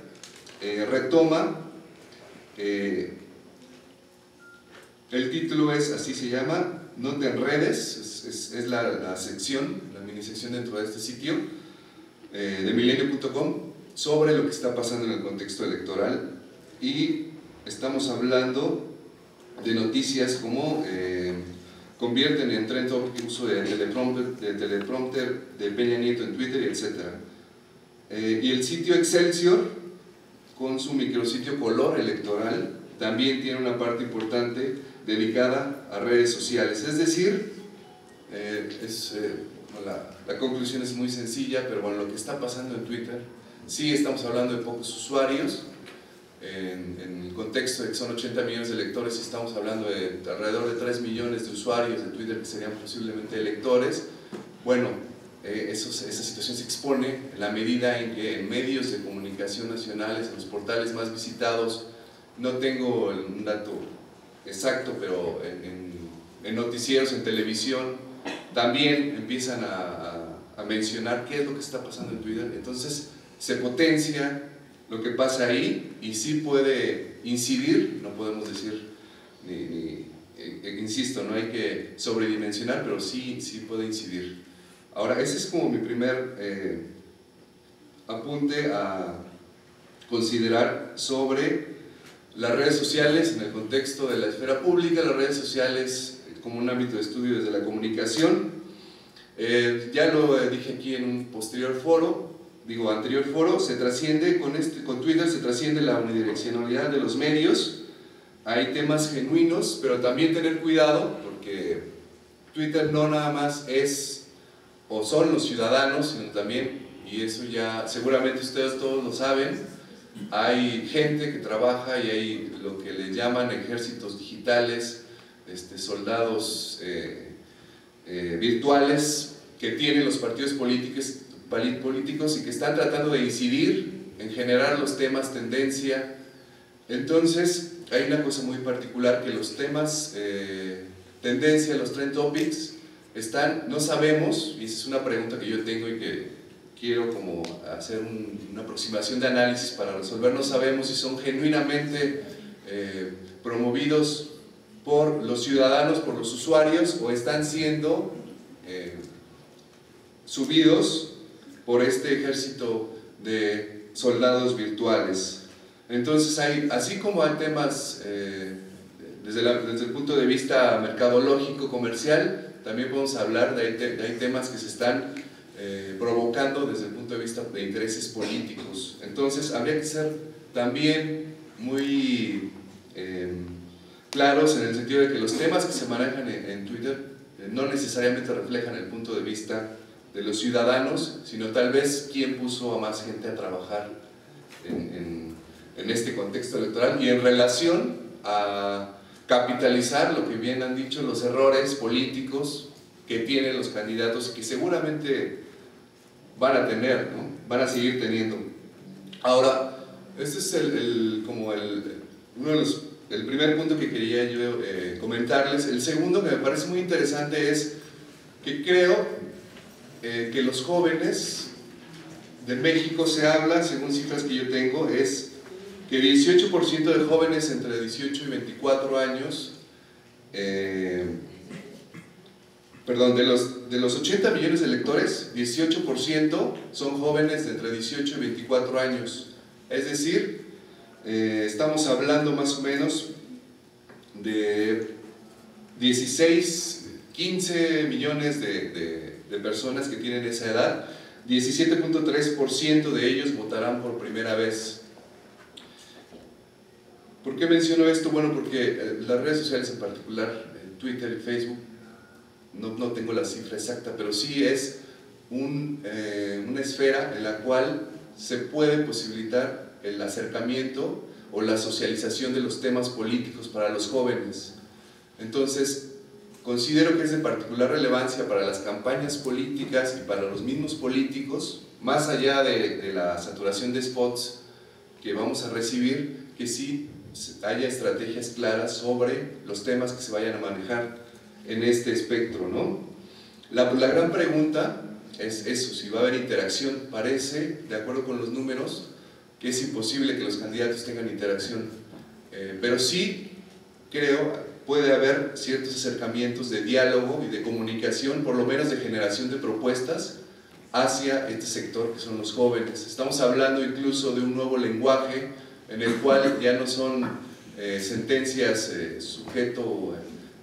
retoma, el título es, así se llama, No te enredes, es la sección, la minisección dentro de este sitio de milenio.com, sobre lo que está pasando en el contexto electoral, y estamos hablando de noticias como convierten en trend topic uso de teleprompter de Peña Nieto en Twitter, etc. Y el sitio Excelsior, con su micrositio Color Electoral, también tiene una parte importante dedicada a redes sociales. Es decir, la conclusión es muy sencilla, pero bueno, lo que está pasando en Twitter, sí estamos hablando de pocos usuarios, en el contexto de que son 80 millones de lectores, estamos hablando de alrededor de 3 millones de usuarios de Twitter que serían posiblemente electores. Bueno, esa situación se expone en la medida en que en medios de comunicación nacionales, en los portales más visitados, no tengo un dato exacto, pero en noticieros, en televisión, también empiezan a mencionar qué es lo que está pasando en Twitter. Entonces se potencia lo que pasa ahí y sí puede incidir, no podemos decir, insisto, no hay que sobredimensionar, pero sí puede incidir. Ahora, ese es como mi primer apunte a considerar sobre las redes sociales en el contexto de la esfera pública, las redes sociales como un ámbito de estudio desde la comunicación. Ya lo dije aquí en un anterior foro, se trasciende con Twitter, se trasciende la unidireccionalidad de los medios. Hay temas genuinos, pero también tener cuidado, porque Twitter no nada más es o son los ciudadanos, sino también, y eso ya seguramente ustedes todos lo saben, hay gente que trabaja y hay lo que le llaman ejércitos digitales, soldados virtuales que tienen los partidos políticos y que están tratando de incidir en generar los temas tendencia. Entonces hay una cosa muy particular, que los temas tendencia, los trend topics no sabemos, y esa es una pregunta que yo tengo y que quiero como hacer una aproximación de análisis para resolver. No sabemos si son genuinamente promovidos por los ciudadanos, por los usuarios, o están siendo subidos por este ejército de soldados virtuales. Entonces así como hay temas desde el punto de vista mercadológico, comercial, también podemos hablar hay temas que se están provocando desde el punto de vista de intereses políticos. Entonces habría que ser también muy claros en el sentido de que los temas que se manejan en Twitter no necesariamente reflejan el punto de vista de los ciudadanos, sino tal vez quién puso a más gente a trabajar en este contexto electoral, y en relación a capitalizar lo que bien han dicho, los errores políticos que tienen los candidatos y que seguramente van a tener, ¿no? Van a seguir teniendo. Ahora, este es el primer punto que quería yo comentarles. El segundo, que me parece muy interesante, es que creo que los jóvenes de México, se habla, según cifras que yo tengo, es que 18% de jóvenes entre 18 y 24 años, perdón, de los 80 millones de electores, 18% son jóvenes de entre 18 y 24 años. Es decir, estamos hablando más o menos de 15 millones de personas que tienen esa edad. 17.3% de ellos votarán por primera vez. ¿Por qué menciono esto? Bueno, porque las redes sociales en particular, Twitter y Facebook, no tengo la cifra exacta, pero sí es una esfera en la cual se puede posibilitar el acercamiento o la socialización de los temas políticos para los jóvenes. Entonces, considero que es de particular relevancia para las campañas políticas y para los mismos políticos, más allá de la saturación de spots que vamos a recibir, que sí haya estrategias claras sobre los temas que se vayan a manejar en este espectro, ¿no? La gran pregunta es eso, si va a haber interacción. Parece, de acuerdo con los números, que es imposible que los candidatos tengan interacción, pero sí creo puede haber ciertos acercamientos de diálogo y de comunicación, por lo menos de generación de propuestas hacia este sector que son los jóvenes. Estamos hablando incluso de un nuevo lenguaje en el cual ya no son sentencias sujeto,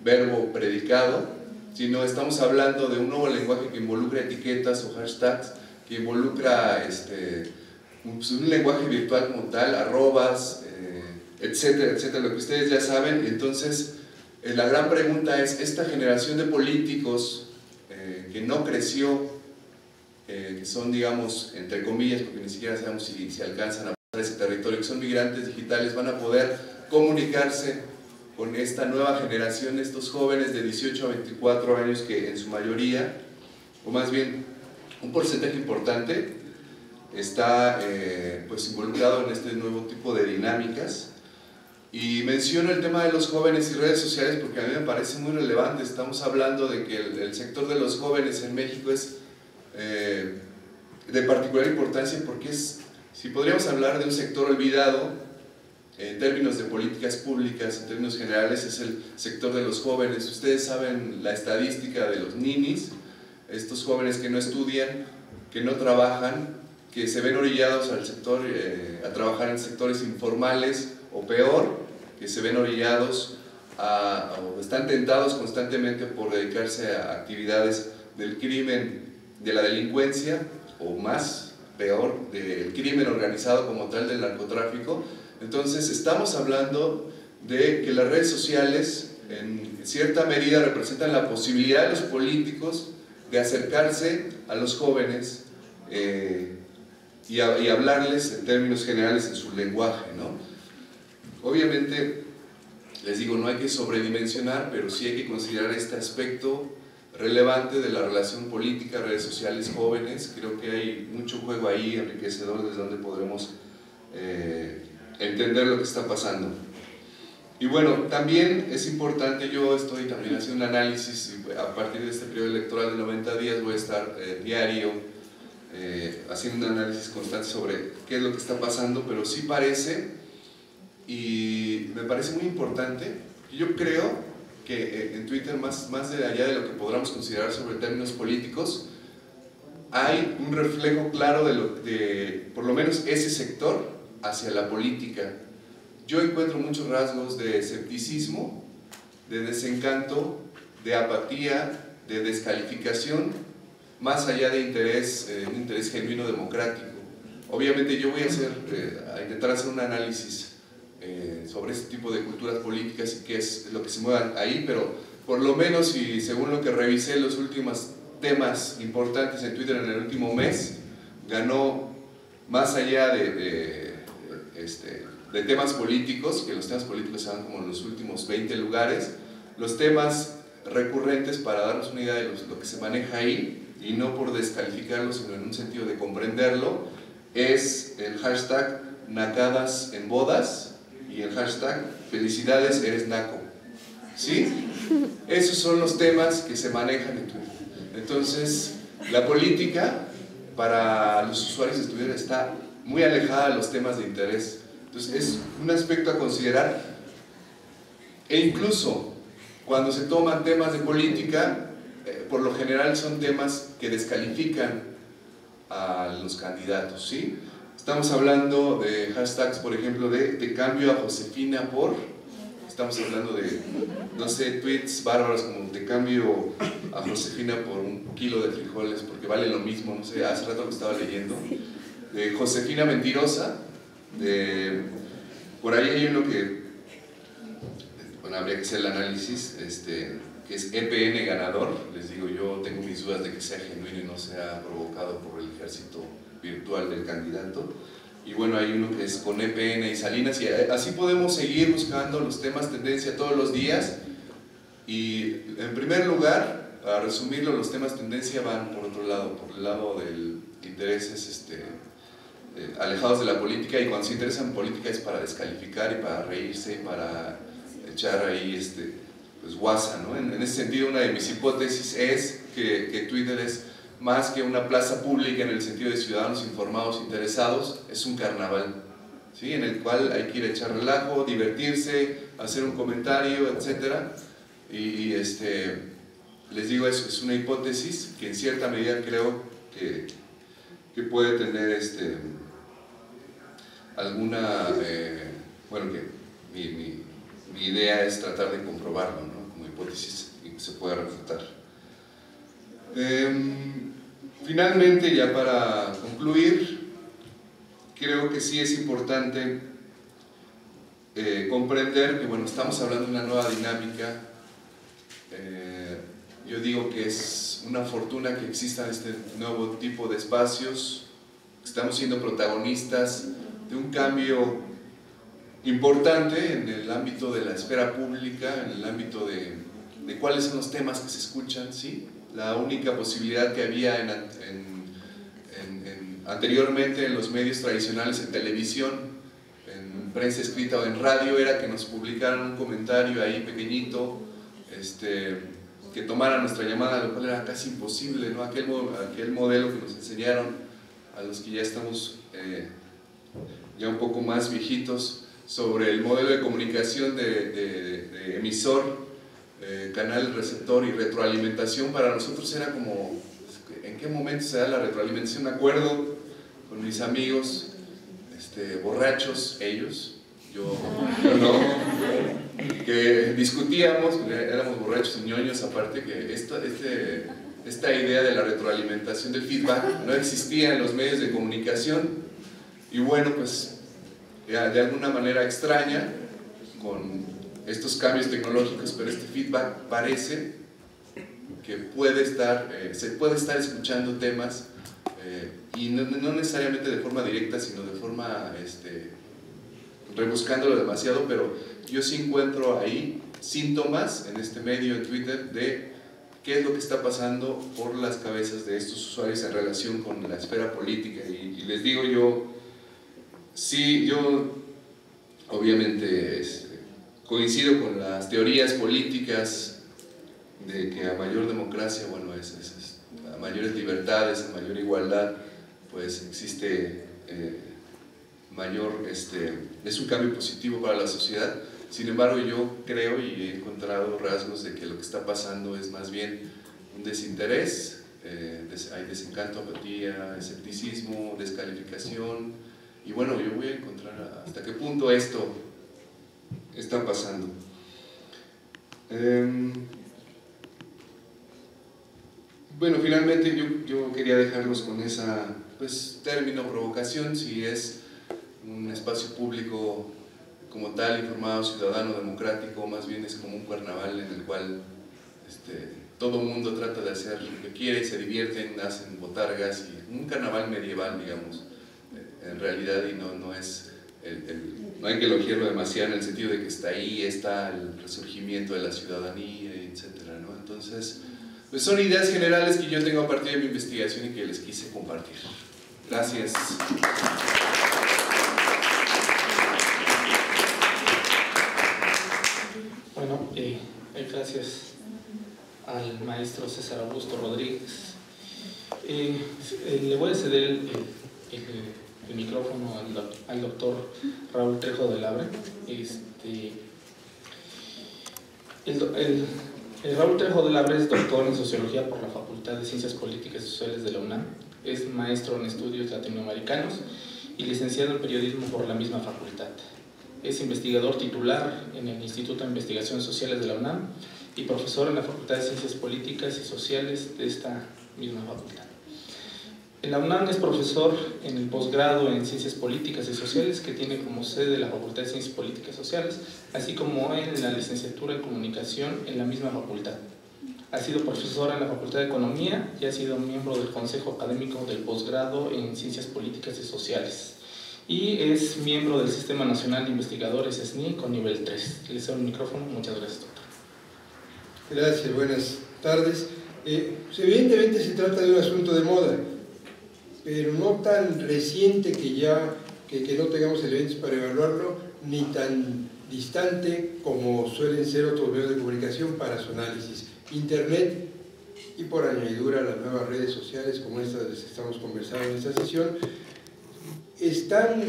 verbo, predicado, sino estamos hablando de un nuevo lenguaje que involucra etiquetas o hashtags, que involucra un lenguaje virtual como tal, arrobas, etcétera, etcétera, lo que ustedes ya saben. Entonces, la gran pregunta es, esta generación de políticos que no creció, que son, digamos, entre comillas, porque ni siquiera sabemos si alcanzan a pasar ese territorio, que son migrantes digitales, van a poder comunicarse con esta nueva generación, estos jóvenes de 18 a 24 años que en su mayoría, o más bien un porcentaje importante, está pues involucrado en este nuevo tipo de dinámicas. Y menciono el tema de los jóvenes y redes sociales porque a mí me parece muy relevante. Estamos hablando de que el sector de los jóvenes en México es de particular importancia porque es, si podríamos hablar de un sector olvidado en términos de políticas públicas, en términos generales, es el sector de los jóvenes. Ustedes saben la estadística de los ninis, estos jóvenes que no estudian, que no trabajan, que se ven orillados al sector, a trabajar en sectores informales o peor, que se ven orillados o están tentados constantemente por dedicarse a actividades del crimen, de la delincuencia, o más, peor, del crimen organizado como tal, del narcotráfico. Entonces estamos hablando de que las redes sociales en cierta medida representan la posibilidad de los políticos de acercarse a los jóvenes y hablarles en términos generales en su lenguaje, ¿no? Obviamente, les digo, no hay que sobredimensionar, pero sí hay que considerar este aspecto relevante de la relación política, redes sociales, jóvenes. Creo que hay mucho juego ahí enriquecedor desde donde podremos entender lo que está pasando. Y bueno, también es importante, yo estoy también haciendo un análisis, y a partir de este periodo electoral de 90 días voy a estar diario haciendo un análisis constante sobre qué es lo que está pasando, pero sí parece, y me parece muy importante, yo creo que en Twitter, más allá de lo que podamos considerar sobre términos políticos, hay un reflejo claro de por lo menos ese sector hacia la política. Yo encuentro muchos rasgos de escepticismo, de desencanto, de apatía, de descalificación, más allá de interés, un interés genuino democrático. Obviamente yo voy a intentar hacer un análisis sobre este tipo de culturas políticas y qué es lo que se mueve ahí, pero por lo menos, y según lo que revisé, los últimos temas importantes en Twitter en el último mes, ganó más allá de temas políticos, que los temas políticos se van como en los últimos 20 lugares, los temas recurrentes, para darnos una idea de lo que se maneja ahí, y no por descalificarlo, sino en un sentido de comprenderlo, es el hashtag nacadas en bodas y el hashtag felicidades eres naco. ¿Sí? Esos son los temas que se manejan en Twitter. Entonces, la política para los usuarios de Twitter está muy alejada de los temas de interés. Entonces, es un aspecto a considerar. E incluso, cuando se toman temas de política, por lo general son temas que descalifican a los candidatos, ¿sí? Estamos hablando de hashtags, por ejemplo, de cambio a Josefina por... Estamos hablando de, no sé, tweets bárbaros como te cambio a Josefina por 1 kilo de frijoles porque vale lo mismo, no sé, hace rato que estaba leyendo. De Josefina mentirosa, por ahí hay uno que, bueno, habría que hacer el análisis, que es EPN ganador. Les digo, yo tengo mis dudas de que sea genuino y no sea provocado por el ejército virtual del candidato. Y bueno, hay uno que es con EPN y Salinas, y así podemos seguir buscando los temas tendencia todos los días. Y en primer lugar, a resumirlo, los temas tendencia van por otro lado, por el lado de intereses alejados de la política, y cuando se interesan en política es para descalificar y para reírse y para echar ahí pues guasa, ¿no? En ese sentido, una de mis hipótesis es que Twitter es más que una plaza pública en el sentido de ciudadanos informados, interesados, es un carnaval, ¿sí? En el cual hay que ir a echar relajo, divertirse, hacer un comentario, etc. Y les digo, eso es una hipótesis que en cierta medida creo que puede tener alguna, bueno, que mi idea es tratar de comprobarlo, ¿no? Como hipótesis y que se pueda refutar. Finalmente, ya para concluir, creo que sí es importante comprender que, bueno, estamos hablando de una nueva dinámica. Yo digo que es una fortuna que existan este nuevo tipo de espacios. Estamos siendo protagonistas de un cambio importante en el ámbito de la esfera pública, en el ámbito de cuáles son los temas que se escuchan, ¿sí? La única posibilidad que había anteriormente en los medios tradicionales, en televisión, en prensa escrita o en radio, era que nos publicaran un comentario ahí pequeñito, que tomaran nuestra llamada, lo cual era casi imposible, ¿no? Aquel modelo que nos enseñaron a los que ya estamos ya un poco más viejitos, sobre el modelo de comunicación de emisor, canal, receptor y retroalimentación. Para nosotros era como, ¿en qué momento se da la retroalimentación? Me acuerdo con mis amigos, borrachos, ellos, yo no, que discutíamos, éramos borrachos y ñoños, aparte, que esta idea de la retroalimentación del feedback no existía en los medios de comunicación. Y bueno, pues de alguna manera extraña, con estos cambios tecnológicos, pero este feedback parece que se puede estar escuchando temas, y no necesariamente de forma directa, sino de forma rebuscándolo demasiado, pero yo sí encuentro ahí síntomas en este medio, en Twitter, de qué es lo que está pasando por las cabezas de estos usuarios en relación con la esfera política. Y les digo, yo obviamente coincido con las teorías políticas de que a mayor democracia, bueno, a mayores libertades, a mayor igualdad, pues existe es un cambio positivo para la sociedad. Sin embargo, yo creo y he encontrado rasgos de que lo que está pasando es más bien un desinterés, hay desencanto, apatía, escepticismo, descalificación, y bueno, yo voy a encontrar hasta qué punto esto está pasando. Bueno, finalmente yo quería dejarlos con esa, pues, término, provocación, si es un espacio público como tal, informado, ciudadano, democrático, más bien es como un carnaval en el cual todo el mundo trata de hacer lo que quiere y se divierten, hacen botargas, y un carnaval medieval, digamos, en realidad, y no hay que elogiarlo demasiado en el sentido de que está el resurgimiento de la ciudadanía, etcétera, ¿no? Entonces, pues son ideas generales que yo tengo a partir de mi investigación y que les quise compartir. Gracias. Bueno, gracias al maestro César Augusto Rodríguez. Le voy a ceder el micrófono al doctor Raúl Trejo de Labre. Raúl Trejo de Labre es doctor en Sociología por la Facultad de Ciencias Políticas y Sociales de la UNAM, es maestro en Estudios Latinoamericanos y licenciado en Periodismo por la misma facultad. Es investigador titular en el Instituto de Investigaciones Sociales de la UNAM y profesor en la Facultad de Ciencias Políticas y Sociales de esta misma facultad. En la UNAM es profesor en el posgrado en Ciencias Políticas y Sociales, que tiene como sede la Facultad de Ciencias Políticas y Sociales, así como en la licenciatura en Comunicación en la misma facultad. Ha sido profesora en la Facultad de Economía y ha sido miembro del Consejo Académico del Posgrado en Ciencias Políticas y Sociales. Y es miembro del Sistema Nacional de Investigadores SNI con nivel 3. Le cedo el micrófono. Muchas gracias, doctor. Gracias, buenas tardes. Evidentemente se trata de un asunto de moda, pero no tan reciente que no tengamos elementos para evaluarlo, ni tan distante como suelen ser otros medios de comunicación para su análisis. Internet y por añadidura las nuevas redes sociales como estas de las que estamos conversando en esta sesión están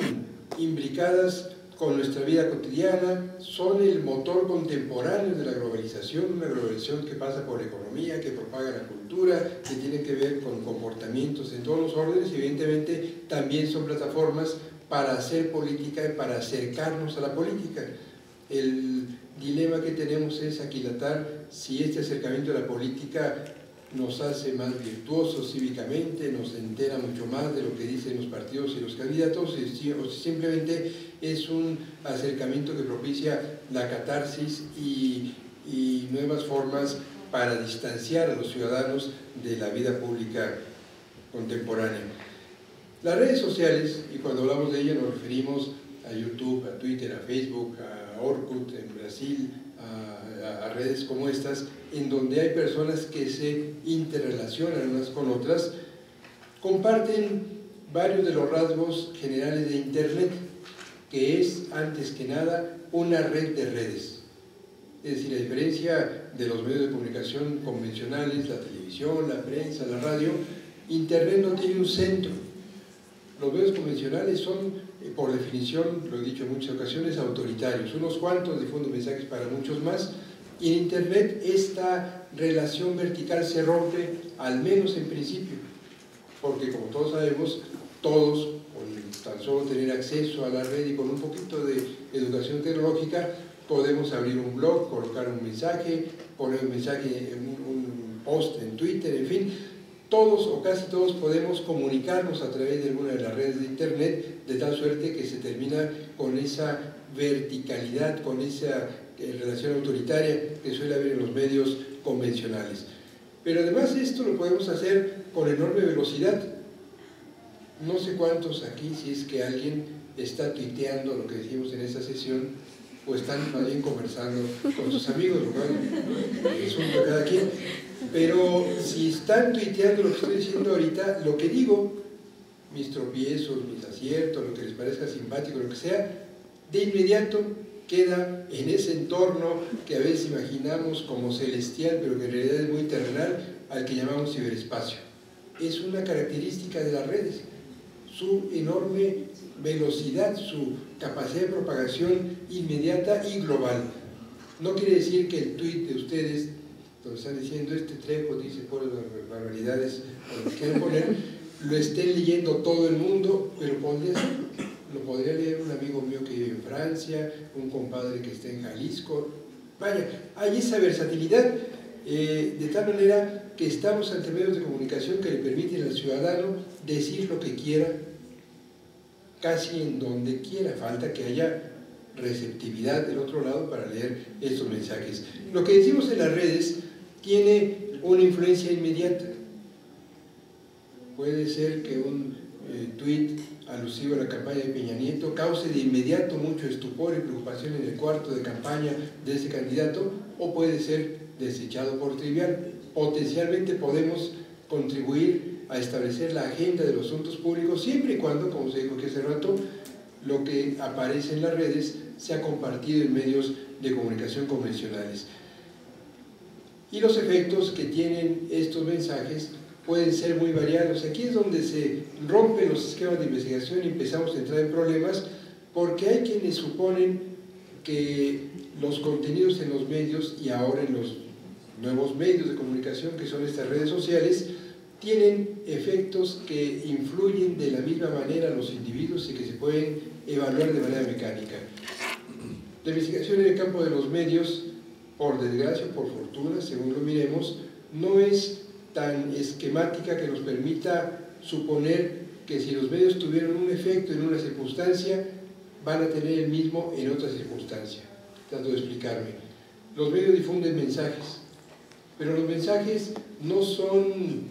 imbricadas con nuestra vida cotidiana, son el motor contemporáneo de la globalización, una globalización que pasa por la economía, que propaga la cultura, que tiene que ver con comportamientos en todos los órdenes y evidentemente también son plataformas para hacer política y para acercarnos a la política. El dilema que tenemos es aquilatar si este acercamiento a la política nos hace más virtuosos cívicamente, nos entera mucho más de lo que dicen los partidos y los candidatos, o si simplemente es un acercamiento que propicia la catarsis y nuevas formas para distanciar a los ciudadanos de la vida pública contemporánea. Las redes sociales, y cuando hablamos de ellas nos referimos a YouTube, a Twitter, a Facebook, a Orkut en Brasil, a redes como estas, en donde hay personas que se interrelacionan unas con otras, comparten varios de los rasgos generales de Internet, que es, antes que nada, una red de redes. Es decir, a diferencia de los medios de comunicación convencionales, la televisión, la prensa, la radio, Internet no tiene un centro. Los medios convencionales son, por definición, lo he dicho en muchas ocasiones, autoritarios. Unos cuantos difunden mensajes para muchos más, y en Internet esta relación vertical se rompe, al menos en principio, porque como todos sabemos, todos, con tan solo tener acceso a la red y con un poquito de educación tecnológica, podemos abrir un blog, colocar un mensaje, poner un mensaje en un post en Twitter, en fin. Todos o casi todos podemos comunicarnos a través de alguna de las redes de Internet, de tal suerte que se termina con esa verticalidad, con esa relación autoritaria que suele haber en los medios convencionales. Pero además esto lo podemos hacer con enorme velocidad. No sé cuántos aquí, si es que alguien está tuiteando lo que decimos en esta sesión, o están más bien conversando con sus amigos, lo cual es un de cada quien. Pero si están tuiteando lo que estoy diciendo ahorita, lo que digo, mis tropiezos, mis aciertos, lo que les parezca simpático, lo que sea, de inmediato queda en ese entorno que a veces imaginamos como celestial, pero que en realidad es muy terrenal, al que llamamos ciberespacio. Es una característica de las redes, su enorme velocidad, su capacidad de propagación inmediata y global. No quiere decir que el tuit de ustedes, donde están diciendo este Trejo dice por barbaridades, o lo que quieran poner, lo estén leyendo todo el mundo, pero lo podría leer un amigo mío que vive en Francia, un compadre que está en Jalisco. Vaya, hay esa versatilidad, de tal manera que estamos ante medios de comunicación que le permiten al ciudadano decir lo que quiera, casi en donde quiera. Falta que haya receptividad del otro lado para leer estos mensajes. Lo que decimos en las redes tiene una influencia inmediata. Puede ser que un tuit alusivo a la campaña de Peña Nieto cause de inmediato mucho estupor y preocupación en el cuarto de campaña de ese candidato, o puede ser desechado por trivial. Potencialmente podemos contribuir a establecer la agenda de los asuntos públicos siempre y cuando, como se dijo aquí hace rato, lo que aparece en las redes se ha compartido en medios de comunicación convencionales. Y los efectos que tienen estos mensajes pueden ser muy variados. Aquí es donde se rompen los esquemas de investigación y empezamos a entrar en problemas, porque hay quienes suponen que los contenidos en los medios y ahora en los nuevos medios de comunicación que son estas redes sociales tienen efectos que influyen de la misma manera a los individuos y que se pueden evaluar de manera mecánica. La investigación en el campo de los medios, por desgracia o por fortuna, según lo miremos, no es tan esquemática que nos permita suponer que si los medios tuvieron un efecto en una circunstancia, van a tener el mismo en otra circunstancia. Trato de explicarme. Los medios difunden mensajes. pero los mensajes no son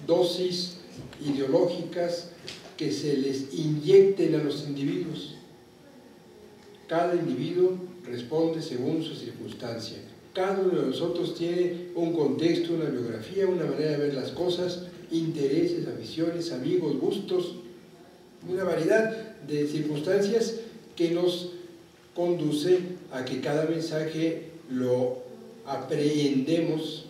dosis ideológicas que se les inyecten a los individuos. Cada individuo responde según su circunstancia. Cada uno de nosotros tiene un contexto, una biografía, una manera de ver las cosas, intereses, aficiones, amigos, gustos, una variedad de circunstancias que nos conduce a que cada mensaje lo aprehendemos,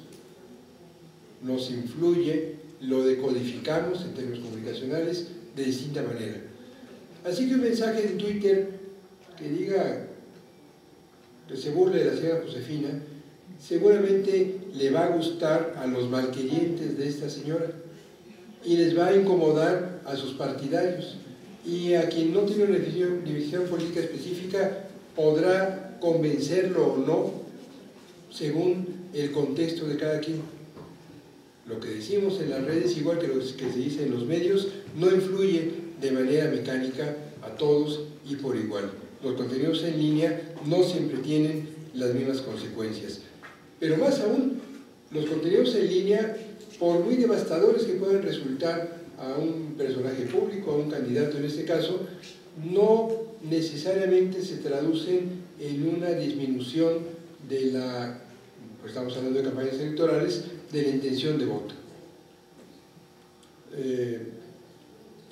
nos influye, lo decodificamos en términos comunicacionales de distinta manera. Así que un mensaje en Twitter que diga, que se burle de la señora Josefina, seguramente le va a gustar a los malquerientes de esta señora y les va a incomodar a sus partidarios, y a quien no tiene una división política específica podrá convencerlo o no según el contexto de cada quien. Lo que decimos en las redes, igual que lo que se dice en los medios, no influye de manera mecánica a todos y por igual. Los contenidos en línea no siempre tienen las mismas consecuencias. Pero más aún, los contenidos en línea, por muy devastadores que puedan resultar a un personaje público, a un candidato en este caso, no necesariamente se traducen en una disminución de la, pues estamos hablando de campañas electorales, de la intención de voto.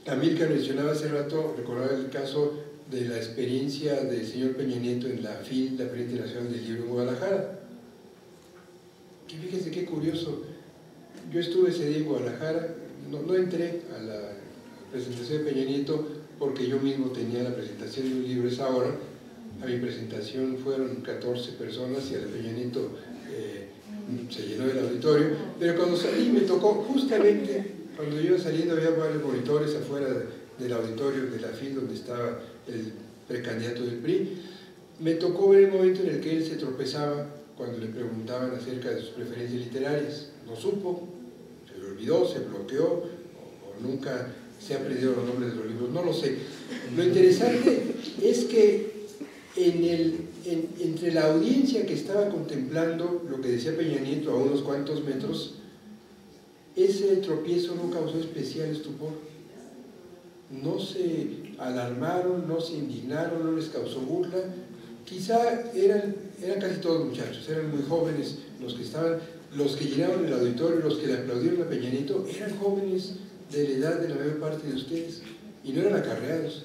Amílcar mencionaba hace rato, recordaba el caso de la experiencia del señor Peña Nieto en la FIL, la Feria Internacional del Libro en Guadalajara. Que fíjense qué curioso, yo estuve ese día en Guadalajara, no entré a la presentación de Peña Nieto porque yo mismo tenía la presentación de un libro esa hora. A mi presentación fueron 14 personas y a la Peña Nieto se llenó el auditorio, pero cuando salí me tocó justamente, cuando yo iba saliendo había varios monitores afuera del auditorio de la FIL donde estaba el precandidato del PRI. Me tocó ver el momento en el que él se tropezaba cuando le preguntaban acerca de sus preferencias literarias. No supo, se le olvidó, se bloqueó, o nunca se ha aprendido los nombres de los libros, no lo sé. Lo interesante es que entre la audiencia que estaba contemplando lo que decía Peña Nieto a unos cuantos metros, ese tropiezo no causó especial estupor. No se alarmaron, no se indignaron, no les causó burla. Quizá eran casi todos muchachos, eran muy jóvenes los que estaban, los que llenaron el auditorio, los que le aplaudieron a Peña Nieto, eran jóvenes de la edad de la mayor parte de ustedes y no eran acarreados.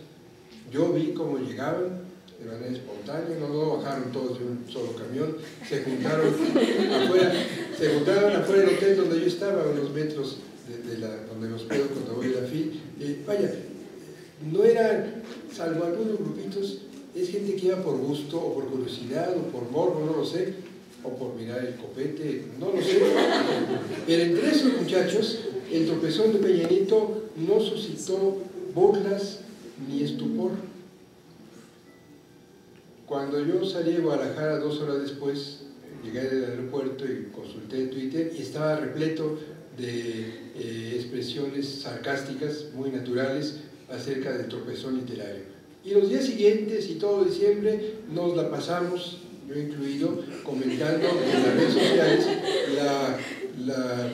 Yo vi cómo llegaban de manera espontánea, no bajaron todos de un solo camión, se juntaron afuera del hotel donde yo estaba, a unos metros donde me hospedo cuando voy a la FIL. Vaya, no eran, salvo algunos grupitos, es gente que iba por gusto, o por curiosidad, o por morbo, no lo sé, o por mirar el copete, no lo sé. Pero entre esos muchachos, el tropezón de Peña Nieto no suscitó burlas ni estupor. Cuando yo salí de Guadalajara 2 horas después, llegué al aeropuerto y consulté Twitter y estaba repleto de expresiones sarcásticas muy naturales acerca del tropezón literario. Y los días siguientes y todo diciembre nos la pasamos, yo incluido, comentando en las redes sociales la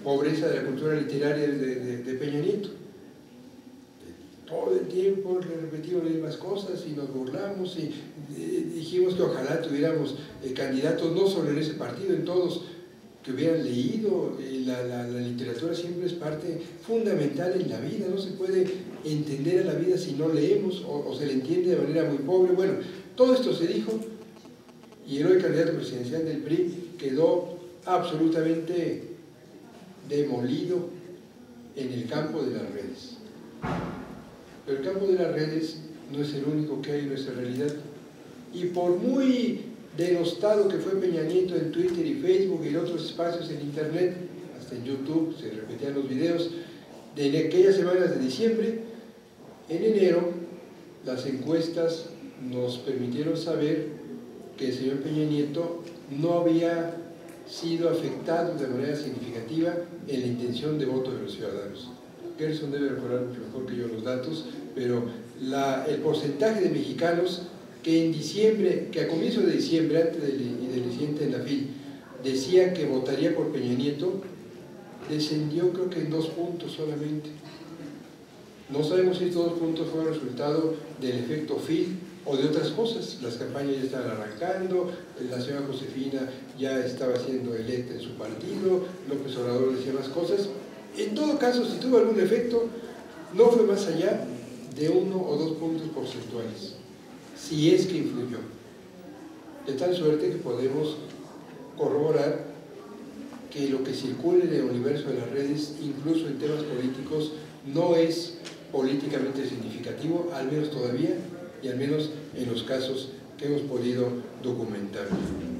pobreza de la cultura literaria de Peña Nieto. Todo el tiempo le repetimos las mismas cosas y nos burlamos y dijimos que ojalá tuviéramos candidatos no solo en ese partido, en todos, que hubieran leído. La literatura siempre es parte fundamental en la vida, no se puede entender a la vida si no leemos o se le entiende de manera muy pobre. Bueno, todo esto se dijo y el hoy candidato presidencial del PRI quedó absolutamente demolido en el campo de las redes. Pero el campo de las redes no es el único que hay en nuestra realidad. Y por muy denostado que fue Peña Nieto en Twitter y Facebook y en otros espacios en Internet, hasta en YouTube se repetían los videos, de aquellas semanas de diciembre, en enero las encuestas nos permitieron saber que el señor Peña Nieto no había sido afectado de manera significativa en la intención de voto de los ciudadanos. Gerson debe recordar mucho mejor que yo los datos, pero el porcentaje de mexicanos que en diciembre, que a comienzos de diciembre, antes del incidente en la FIL, decía que votaría por Peña Nieto, descendió creo que en 2 puntos solamente. No sabemos si estos 2 puntos fueron resultado del efecto Phil o de otras cosas. Las campañas ya estaban arrancando, la señora Josefina ya estaba siendo electa en su partido, López Obrador decía más cosas. En todo caso, si tuvo algún efecto, no fue más allá de 1 o 2 puntos porcentuales, si es que influyó. De tal suerte que podemos corroborar que lo que circula en el universo de las redes, incluso en temas políticos, no es políticamente significativo, al menos todavía, y al menos en los casos que hemos podido documentar.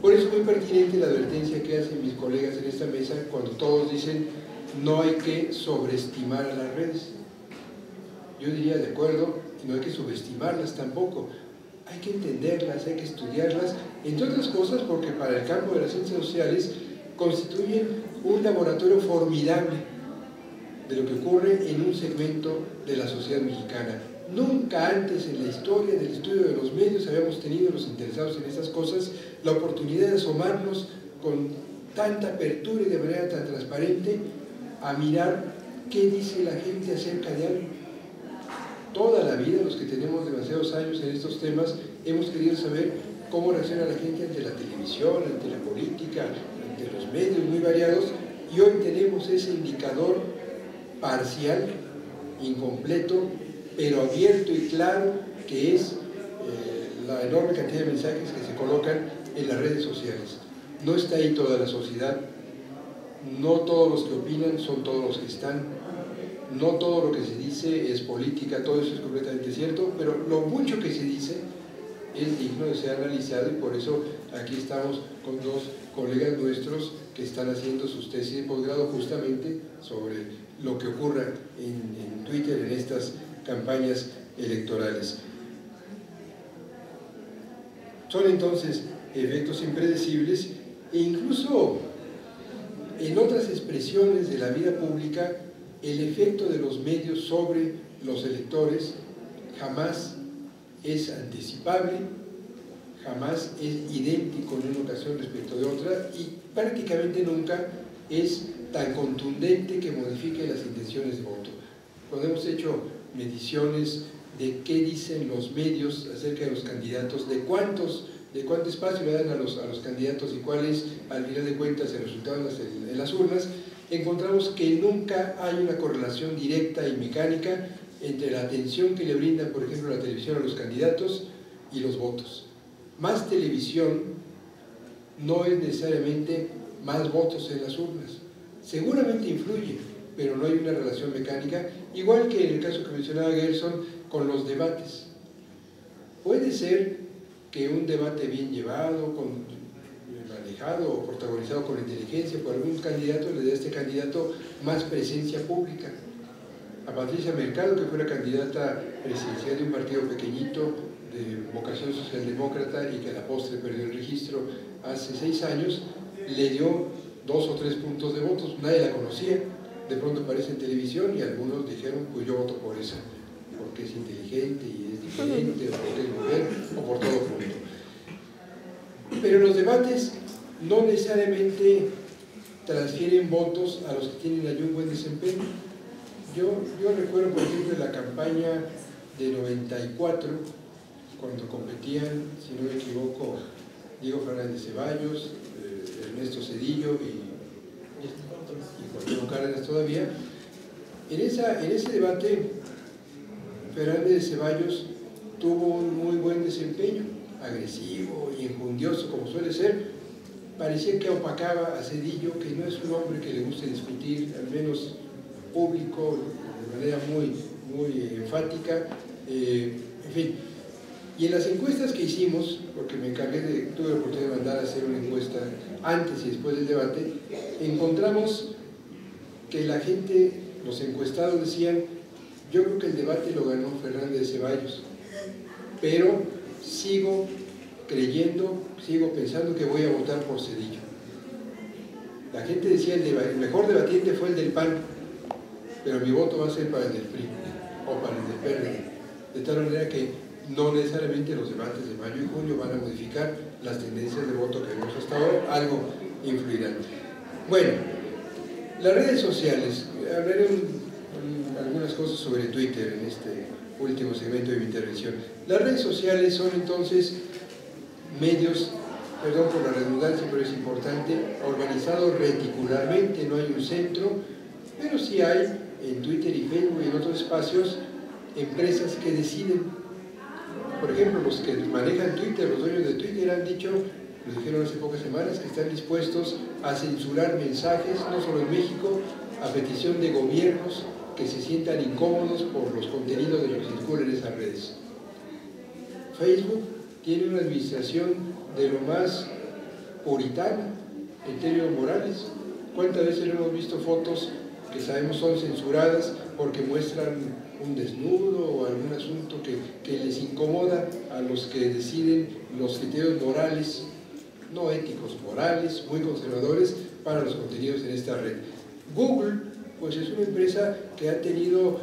Por eso es muy pertinente la advertencia que hacen mis colegas en esta mesa cuando todos dicen no hay que sobreestimar a las redes. Yo diría de acuerdo, y no hay que subestimarlas tampoco. Hay que entenderlas, hay que estudiarlas, entre otras cosas porque para el campo de las ciencias sociales constituyen un laboratorio formidable de lo que ocurre en un segmento de la sociedad mexicana. Nunca antes en la historia del estudio de los medios habíamos tenido, los interesados en estas cosas, la oportunidad de asomarnos con tanta apertura y de manera tan transparente a mirar qué dice la gente acerca de algo. Toda la vida, los que tenemos demasiados años en estos temas, hemos querido saber cómo reacciona la gente ante la televisión, ante la política, ante los medios muy variados, y hoy tenemos ese indicador parcial, incompleto, pero abierto y claro, que es la enorme cantidad de mensajes que se colocan en las redes sociales. No está ahí toda la sociedad, no todos los que opinan son todos los que están, no todo lo que se dice es política, todo eso es completamente cierto, pero lo mucho que se dice es digno de ser analizado, y por eso aquí estamos con 2 colegas nuestros que están haciendo sus tesis de posgrado justamente sobre lo que ocurra en Twitter en estas campañas electorales. Son entonces efectos impredecibles, e incluso en otras expresiones de la vida pública el efecto de los medios sobre los electores jamás es anticipable, jamás es idéntico en una ocasión respecto de otra, y prácticamente nunca es tan contundente que modifique las intenciones de voto. Cuando hemos hecho mediciones de qué dicen los medios acerca de los candidatos, de cuánto espacio le dan a los candidatos y cuál es, al final de cuentas, el resultado en las urnas, encontramos que nunca hay una correlación directa y mecánica entre la atención que le brinda, por ejemplo, la televisión a los candidatos y los votos. Más televisión no es necesariamente más votos en las urnas. Seguramente influye, pero no hay una relación mecánica, igual que en el caso que mencionaba Gerson con los debates. Puede ser que un debate bien llevado, manejado o protagonizado con inteligencia por algún candidato le dé a este candidato más presencia pública. A Patricia Mercado, que fue la candidata presidencial de un partido pequeñito de vocación socialdemócrata y que a la postre perdió el registro hace 6 años, le dio 2 o 3 puntos de votos. Nadie la conocía, de pronto aparece en televisión y algunos dijeron, pues yo voto por esa, porque es inteligente y es diferente, o porque es mujer, o por todo punto. Pero los debates no necesariamente transfieren votos a los que tienen allí un buen desempeño. Yo recuerdo, por ejemplo, la campaña de 94, cuando competían, si no me equivoco, Diego Fernández Ceballos, Ernesto Zedillo y Cuauhtémoc Cárdenas todavía. En ese debate, Fernández Ceballos tuvo un muy buen desempeño, agresivo y enjundioso como suele ser. Parecía que opacaba a Zedillo, que no es un hombre que le guste discutir, al menos público, de manera muy enfática, en fin. Y en las encuestas que hicimos, porque tuve la oportunidad de mandar a hacer una encuesta antes y después del debate, encontramos que la gente, los encuestados decían, yo creo que el debate lo ganó Fernández Ceballos, pero sigo creyendo, sigo pensando que voy a votar por Zedillo. La gente decía, el mejor debatiente fue el del PAN, pero mi voto va a ser para el del PRI o para el del PRD, de tal manera que no necesariamente los debates de mayo y junio van a modificar las tendencias de voto que vemos hasta ahora, algo influirán. Bueno, las redes sociales, hablaré algunas cosas sobre Twitter en este último segmento de mi intervención. Las redes sociales son entonces medios, perdón por la redundancia, pero es importante, organizados reticularmente, no hay un centro, pero sí hay en Twitter y Facebook y en otros espacios empresas que deciden. Por ejemplo, los que manejan Twitter, los dueños de Twitter han dicho, lo dijeron hace pocas semanas, que están dispuestos a censurar mensajes, no solo en México, a petición de gobiernos que se sientan incómodos por los contenidos de lo que circula en esas redes. Facebook tiene una administración de lo más puritana en términos morales. ¿Cuántas veces hemos visto fotos que sabemos son censuradas porque muestran un desnudo o algún asunto que les incomoda a los que deciden los criterios morales, no éticos, morales, muy conservadores para los contenidos en esta red? Google, pues es una empresa que ha tenido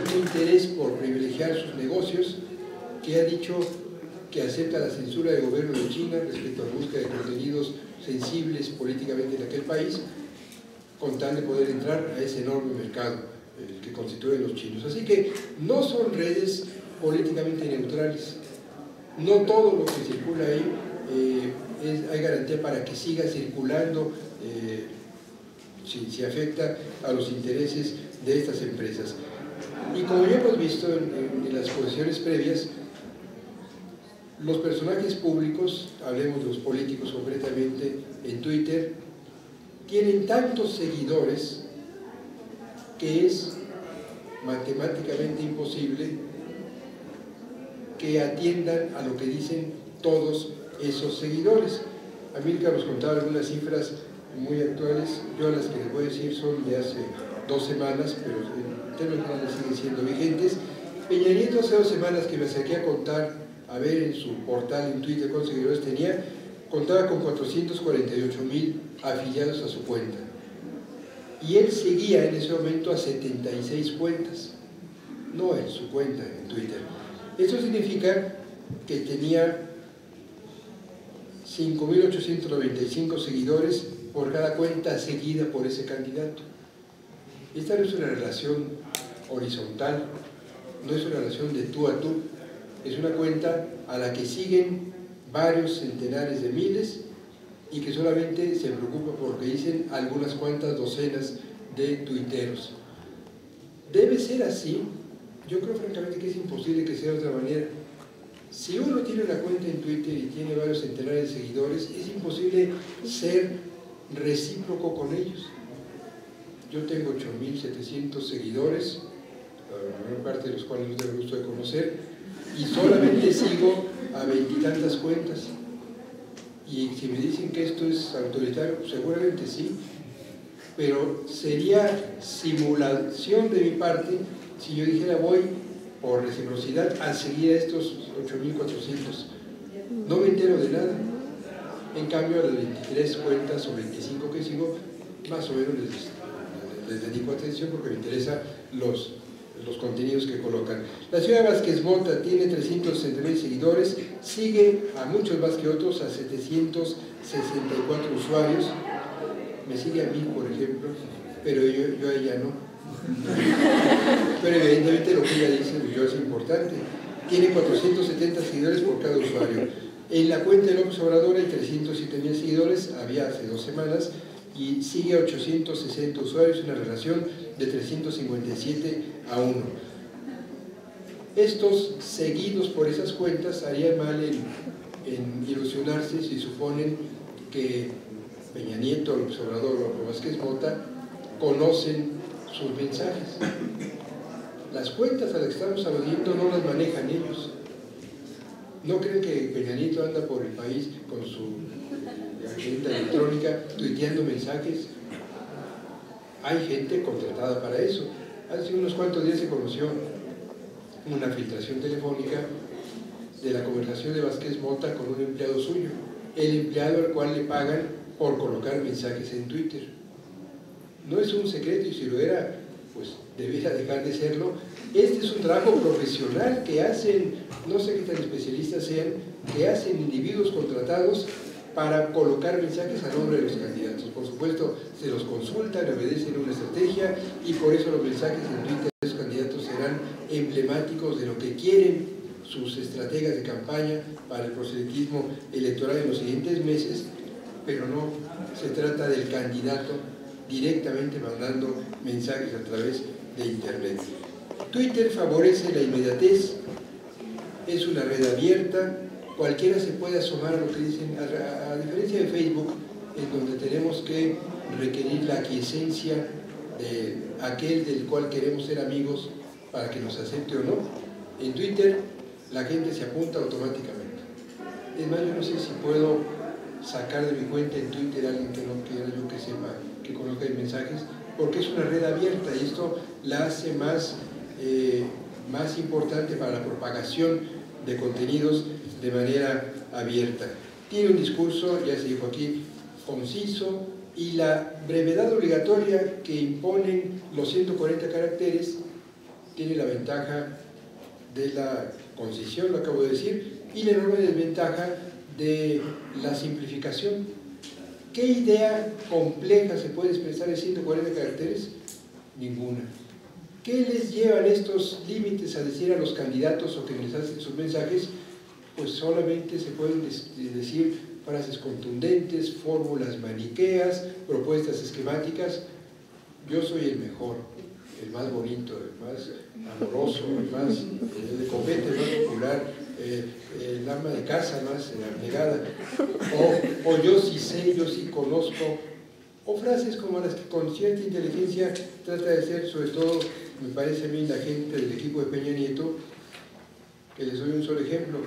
un interés por privilegiar sus negocios, que ha dicho que acepta la censura del gobierno de China respecto a la búsqueda de contenidos sensibles políticamente en aquel país, con tal de poder entrar a ese enorme mercado que constituyen los chinos. Así que no son redes políticamente neutrales. No todo lo que circula ahí hay garantía para que siga circulando si afecta a los intereses de estas empresas. Y como ya hemos visto en las exposiciones previas, los personajes públicos, hablemos de los políticos concretamente, en Twitter, tienen tantos seguidores que es matemáticamente imposible que atiendan a lo que dicen todos esos seguidores. Amílcar nos contaba algunas cifras muy actuales, yo las que les voy a decir son de hace 2 semanas, pero en términos generales siguen siendo vigentes. Peña Nieto hace 2 semanas que me acerqué a contar, a ver en su portal en Twitter cuántos seguidores tenía, contaba con 448,000 afiliados a su cuenta. Y él seguía en ese momento a 76 cuentas, no en su cuenta en Twitter. Esto significa que tenía 5,895 seguidores por cada cuenta seguida por ese candidato. Esta no es una relación horizontal, no es una relación de tú a tú, es una cuenta a la que siguen varios centenares de miles y que solamente se preocupa por lo que dicen algunas cuantas docenas de tuiteros. Debe ser así. Yo creo francamente que es imposible que sea de otra manera. Si uno tiene una cuenta en Twitter y tiene varios centenares de seguidores, es imposible ser recíproco con ellos. Yo tengo 8,700 seguidores, la mayor parte de los cuales no tengo el gusto de conocer, y solamente sigo a 20 y tantas cuentas. Y si me dicen que esto es autoritario, seguramente sí, pero sería simulación de mi parte si yo dijera voy por reciprocidad a seguir a estos 8,400. No me entero de nada. En cambio, a las 23 cuentas o 25 que sigo, más o menos les dedico atención porque me interesan los contenidos que colocan. La señora Vázquez Mota tiene 360,000 seguidores, sigue a muchos más que otros, a 764 usuarios. Me sigue a mí, por ejemplo, pero yo a ella no. Pero evidentemente lo que ella dice yo es importante. Tiene 470 seguidores por cada usuario. En la cuenta de López Obrador hay 307,000 seguidores, había hace 2 semanas, y sigue a 860 usuarios, una relación de 357 a 1. Estos seguidos por esas cuentas harían mal en ilusionarse si suponen que Peña Nieto, López Obrador o Vázquez Mota conocen sus mensajes. Las cuentas a las que estamos aludiendo no las manejan ellos. ¿No creen que Peña Nieto anda por el país con su agenda electrónica tuiteando mensajes? Hay gente contratada para eso. Hace unos cuantos días se conoció una filtración telefónica de la conversación de Vázquez Mota con un empleado suyo, el empleado al cual le pagan por colocar mensajes en Twitter. No es un secreto, y si lo era, pues debiera dejar de serlo. Este es un trabajo profesional que hacen, no sé qué tan especialistas sean, que hacen individuos contratados para colocar mensajes a nombre de los candidatos. Por supuesto, se los consultan, obedecen una estrategia y por eso los mensajes en Twitter de los candidatos serán emblemáticos de lo que quieren sus estrategas de campaña para el proselitismo electoral en los siguientes meses, pero no se trata del candidato directamente mandando mensajes a través de Internet. Twitter favorece la inmediatez, es una red abierta, cualquiera se puede asomar a lo que dicen, a diferencia de Facebook, en donde tenemos que requerir la aquiescencia de aquel del cual queremos ser amigos para que nos acepte o no. En Twitter la gente se apunta automáticamente. Es más, yo no sé si puedo sacar de mi cuenta en Twitter a alguien que no quiera yo que sepa, que conozca mis mensajes, porque es una red abierta y esto la hace más importante para la propagación de contenidos de manera abierta. Tiene un discurso, ya se dijo aquí, conciso, y la brevedad obligatoria que imponen los 140 caracteres tiene la ventaja de la concisión, lo acabo de decir, y la enorme desventaja de la simplificación. ¿Qué idea compleja se puede expresar en 140 caracteres? Ninguna. ¿Qué les llevan estos límites a decir a los candidatos o que les hacen sus mensajes? Pues solamente se pueden decir frases contundentes, fórmulas maniqueas, propuestas esquemáticas. Yo soy el mejor, el más bonito, el más amoroso, el más de copete, el más popular, el ama de casa más abnegada, o yo sí sé, yo sí conozco, o frases como las que con cierta inteligencia trata de hacer, sobre todo me parece a mí la gente del equipo de Peña Nieto, que les doy un solo ejemplo.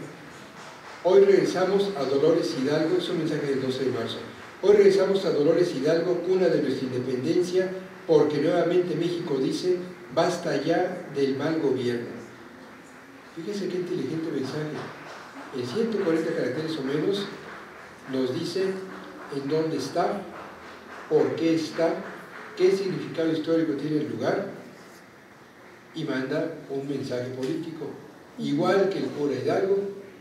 Hoy regresamos a Dolores Hidalgo, es un mensaje del 12 de marzo, hoy regresamos a Dolores Hidalgo, cuna de nuestra independencia, porque nuevamente México dice, basta ya del mal gobierno. Fíjense qué inteligente mensaje. En 140 caracteres o menos nos dice en dónde está, por qué está, qué significado histórico tiene el lugar y manda un mensaje político. Igual que el cura Hidalgo,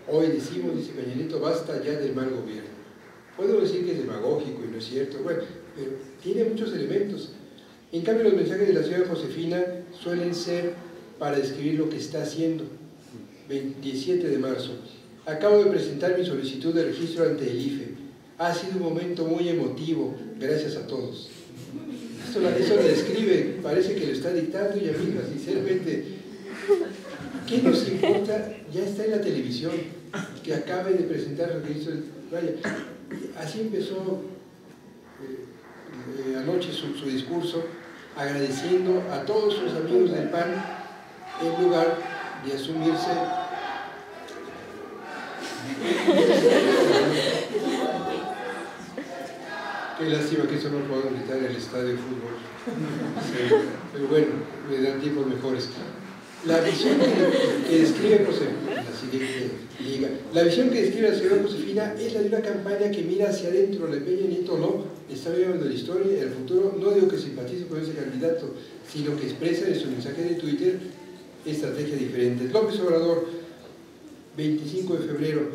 hoy decimos, dice Peña Nieto, basta ya del mal gobierno. Puedo decir que es demagógico y no es cierto, bueno, pero tiene muchos elementos. En cambio, los mensajes de la señora Josefina suelen ser para describir lo que está haciendo. 27 de marzo. Acabo de presentar mi solicitud de registro ante el IFE. Ha sido un momento muy emotivo, gracias a todos. Eso lo describe, parece que lo está dictando y a mí, sinceramente, ¿qué nos importa? Ya está en la televisión, que acabe de presentar el registro. Vaya, así empezó anoche su discurso, agradeciendo a todos sus amigos del PAN en lugar de asumirse qué lástima que eso no puedo gritar en el estadio de fútbol, sí, pero bueno, me dan tiempos mejores. La visión que describe la visión que describe la señora Josefina es la de una campaña que mira hacia adentro. La de Peña Nieto no, está viendo la historia y el futuro. No digo que simpatice con ese candidato, sino que expresa en su mensaje de Twitter estrategias diferentes. López Obrador, 25 de febrero,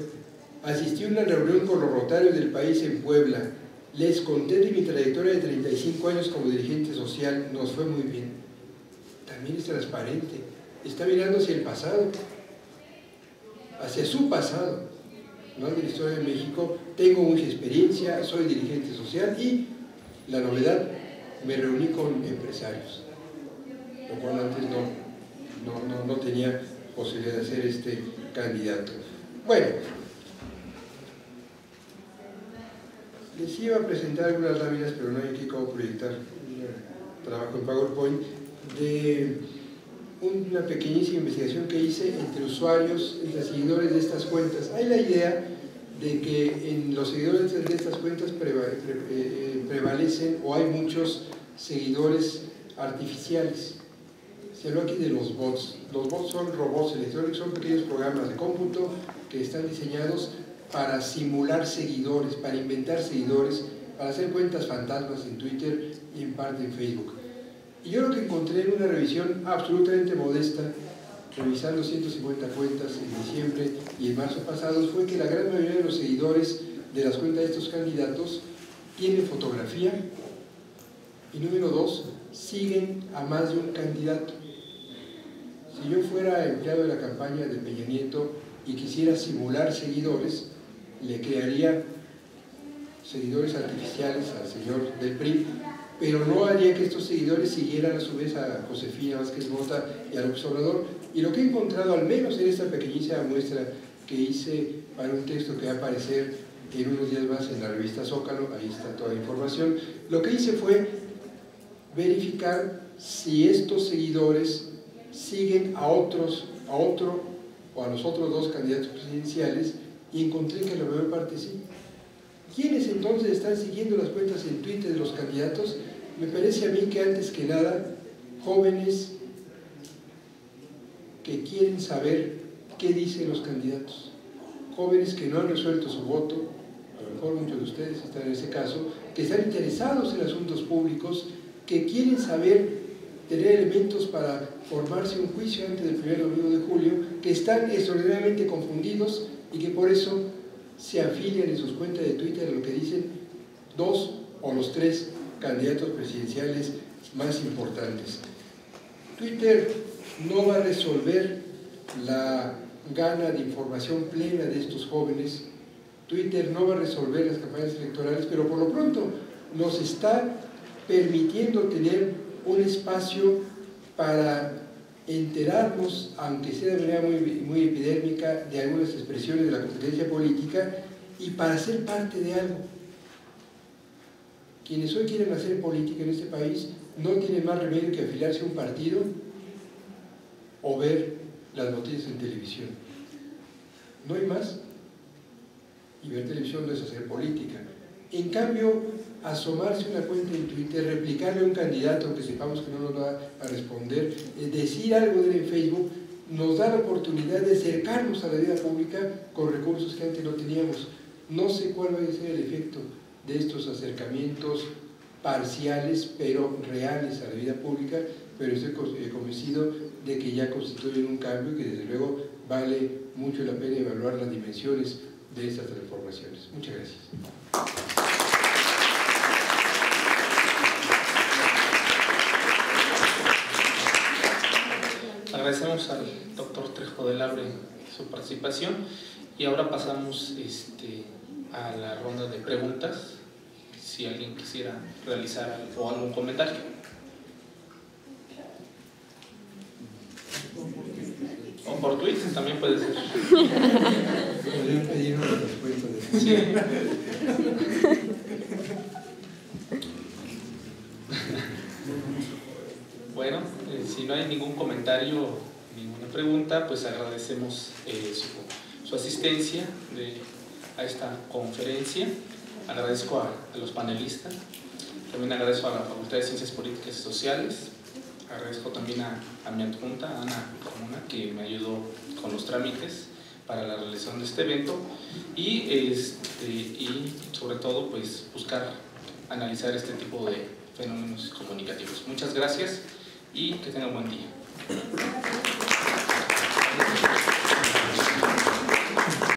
asistí a una reunión con los rotarios del país en Puebla. Les conté de mi trayectoria de 35 años como dirigente social, nos fue muy bien. También es transparente, está mirando hacia el pasado, hacia su pasado, no de la historia de México. Tengo mucha experiencia, soy dirigente social y, la novedad, me reuní con empresarios, lo cual antes no tenía posibilidad de ser este candidato. Bueno, les iba a presentar algunas láminas, pero no hay aquí cómo proyectar. Trabajo en PowerPoint de una pequeñísima investigación que hice entre usuarios, entre seguidores de estas cuentas. Hay la idea de que en los seguidores de estas cuentas prevalecen o hay muchos seguidores artificiales. Se habló aquí de los bots. Los bots son robots electrónicos, son pequeños programas de cómputo que están diseñados para simular seguidores, para inventar seguidores, para hacer cuentas fantasmas en Twitter y en parte en Facebook. Y yo lo que encontré en una revisión absolutamente modesta, revisando 150 cuentas en diciembre y en marzo pasados, fue que la gran mayoría de los seguidores de las cuentas de estos candidatos tienen fotografía y número 2, siguen a más de un candidato. Si yo fuera empleado de la campaña de Peña Nieto y quisiera simular seguidores, le crearía seguidores artificiales al señor del PRI, pero no haría que estos seguidores siguieran a su vez a Josefina Vázquez Mota y a López Obrador. Y lo que he encontrado, al menos en esta pequeñísima muestra que hice para un texto que va a aparecer en unos días más en la revista Zócalo, ahí está toda la información, lo que hice fue verificar si estos seguidores siguen a otro o a los otros dos candidatos presidenciales, y encontré que la mayor parte sí. ¿Quiénes entonces están siguiendo las cuentas en Twitter de los candidatos? Me parece a mí que antes que nada, jóvenes que quieren saber qué dicen los candidatos, jóvenes que no han resuelto su voto, a lo mejor muchos de ustedes están en ese caso, que están interesados en asuntos públicos, que quieren saber, tener elementos para formarse un juicio antes del primer domingo de julio, que están extraordinariamente confundidos y que por eso se afilian en sus cuentas de Twitter a lo que dicen dos o los tres candidatos presidenciales más importantes. Twitter no va a resolver la gana de información plena de estos jóvenes. Twitter no va a resolver las campañas electorales, pero por lo pronto nos está permitiendo tener un espacio para enterarnos, aunque sea de manera muy epidérmica, de algunas expresiones de la competencia política y para ser parte de algo. Quienes hoy quieren hacer política en este país no tienen más remedio que afiliarse a un partido o ver las noticias en televisión. No hay más. Y ver televisión no es hacer política. En cambio, asomarse a una cuenta en Twitter, replicarle a un candidato, aunque sepamos que no nos va a responder, decir algo de él en Facebook, nos da la oportunidad de acercarnos a la vida pública con recursos que antes no teníamos. No sé cuál va a ser el efecto de estos acercamientos parciales, pero reales a la vida pública, pero estoy convencido de que ya constituyen un cambio y que desde luego vale mucho la pena evaluar las dimensiones de estas transformaciones. Muchas gracias. Agradecemos al doctor Trejo del Abre su participación y ahora pasamos a la ronda de preguntas, si alguien quisiera realizar algún comentario. O por Twitter también puede ser. Podrían pedir una respuesta de... Sí. Bueno, si no hay ningún comentario, ninguna pregunta, pues agradecemos su asistencia a esta conferencia. Agradezco a los panelistas, también agradezco a la Facultad de Ciencias Políticas y Sociales, agradezco también a mi adjunta, Ana Carmona, que me ayudó con los trámites para la realización de este evento y sobre todo pues buscar analizar este tipo de fenómenos comunicativos. Muchas gracias y que tengan buen día.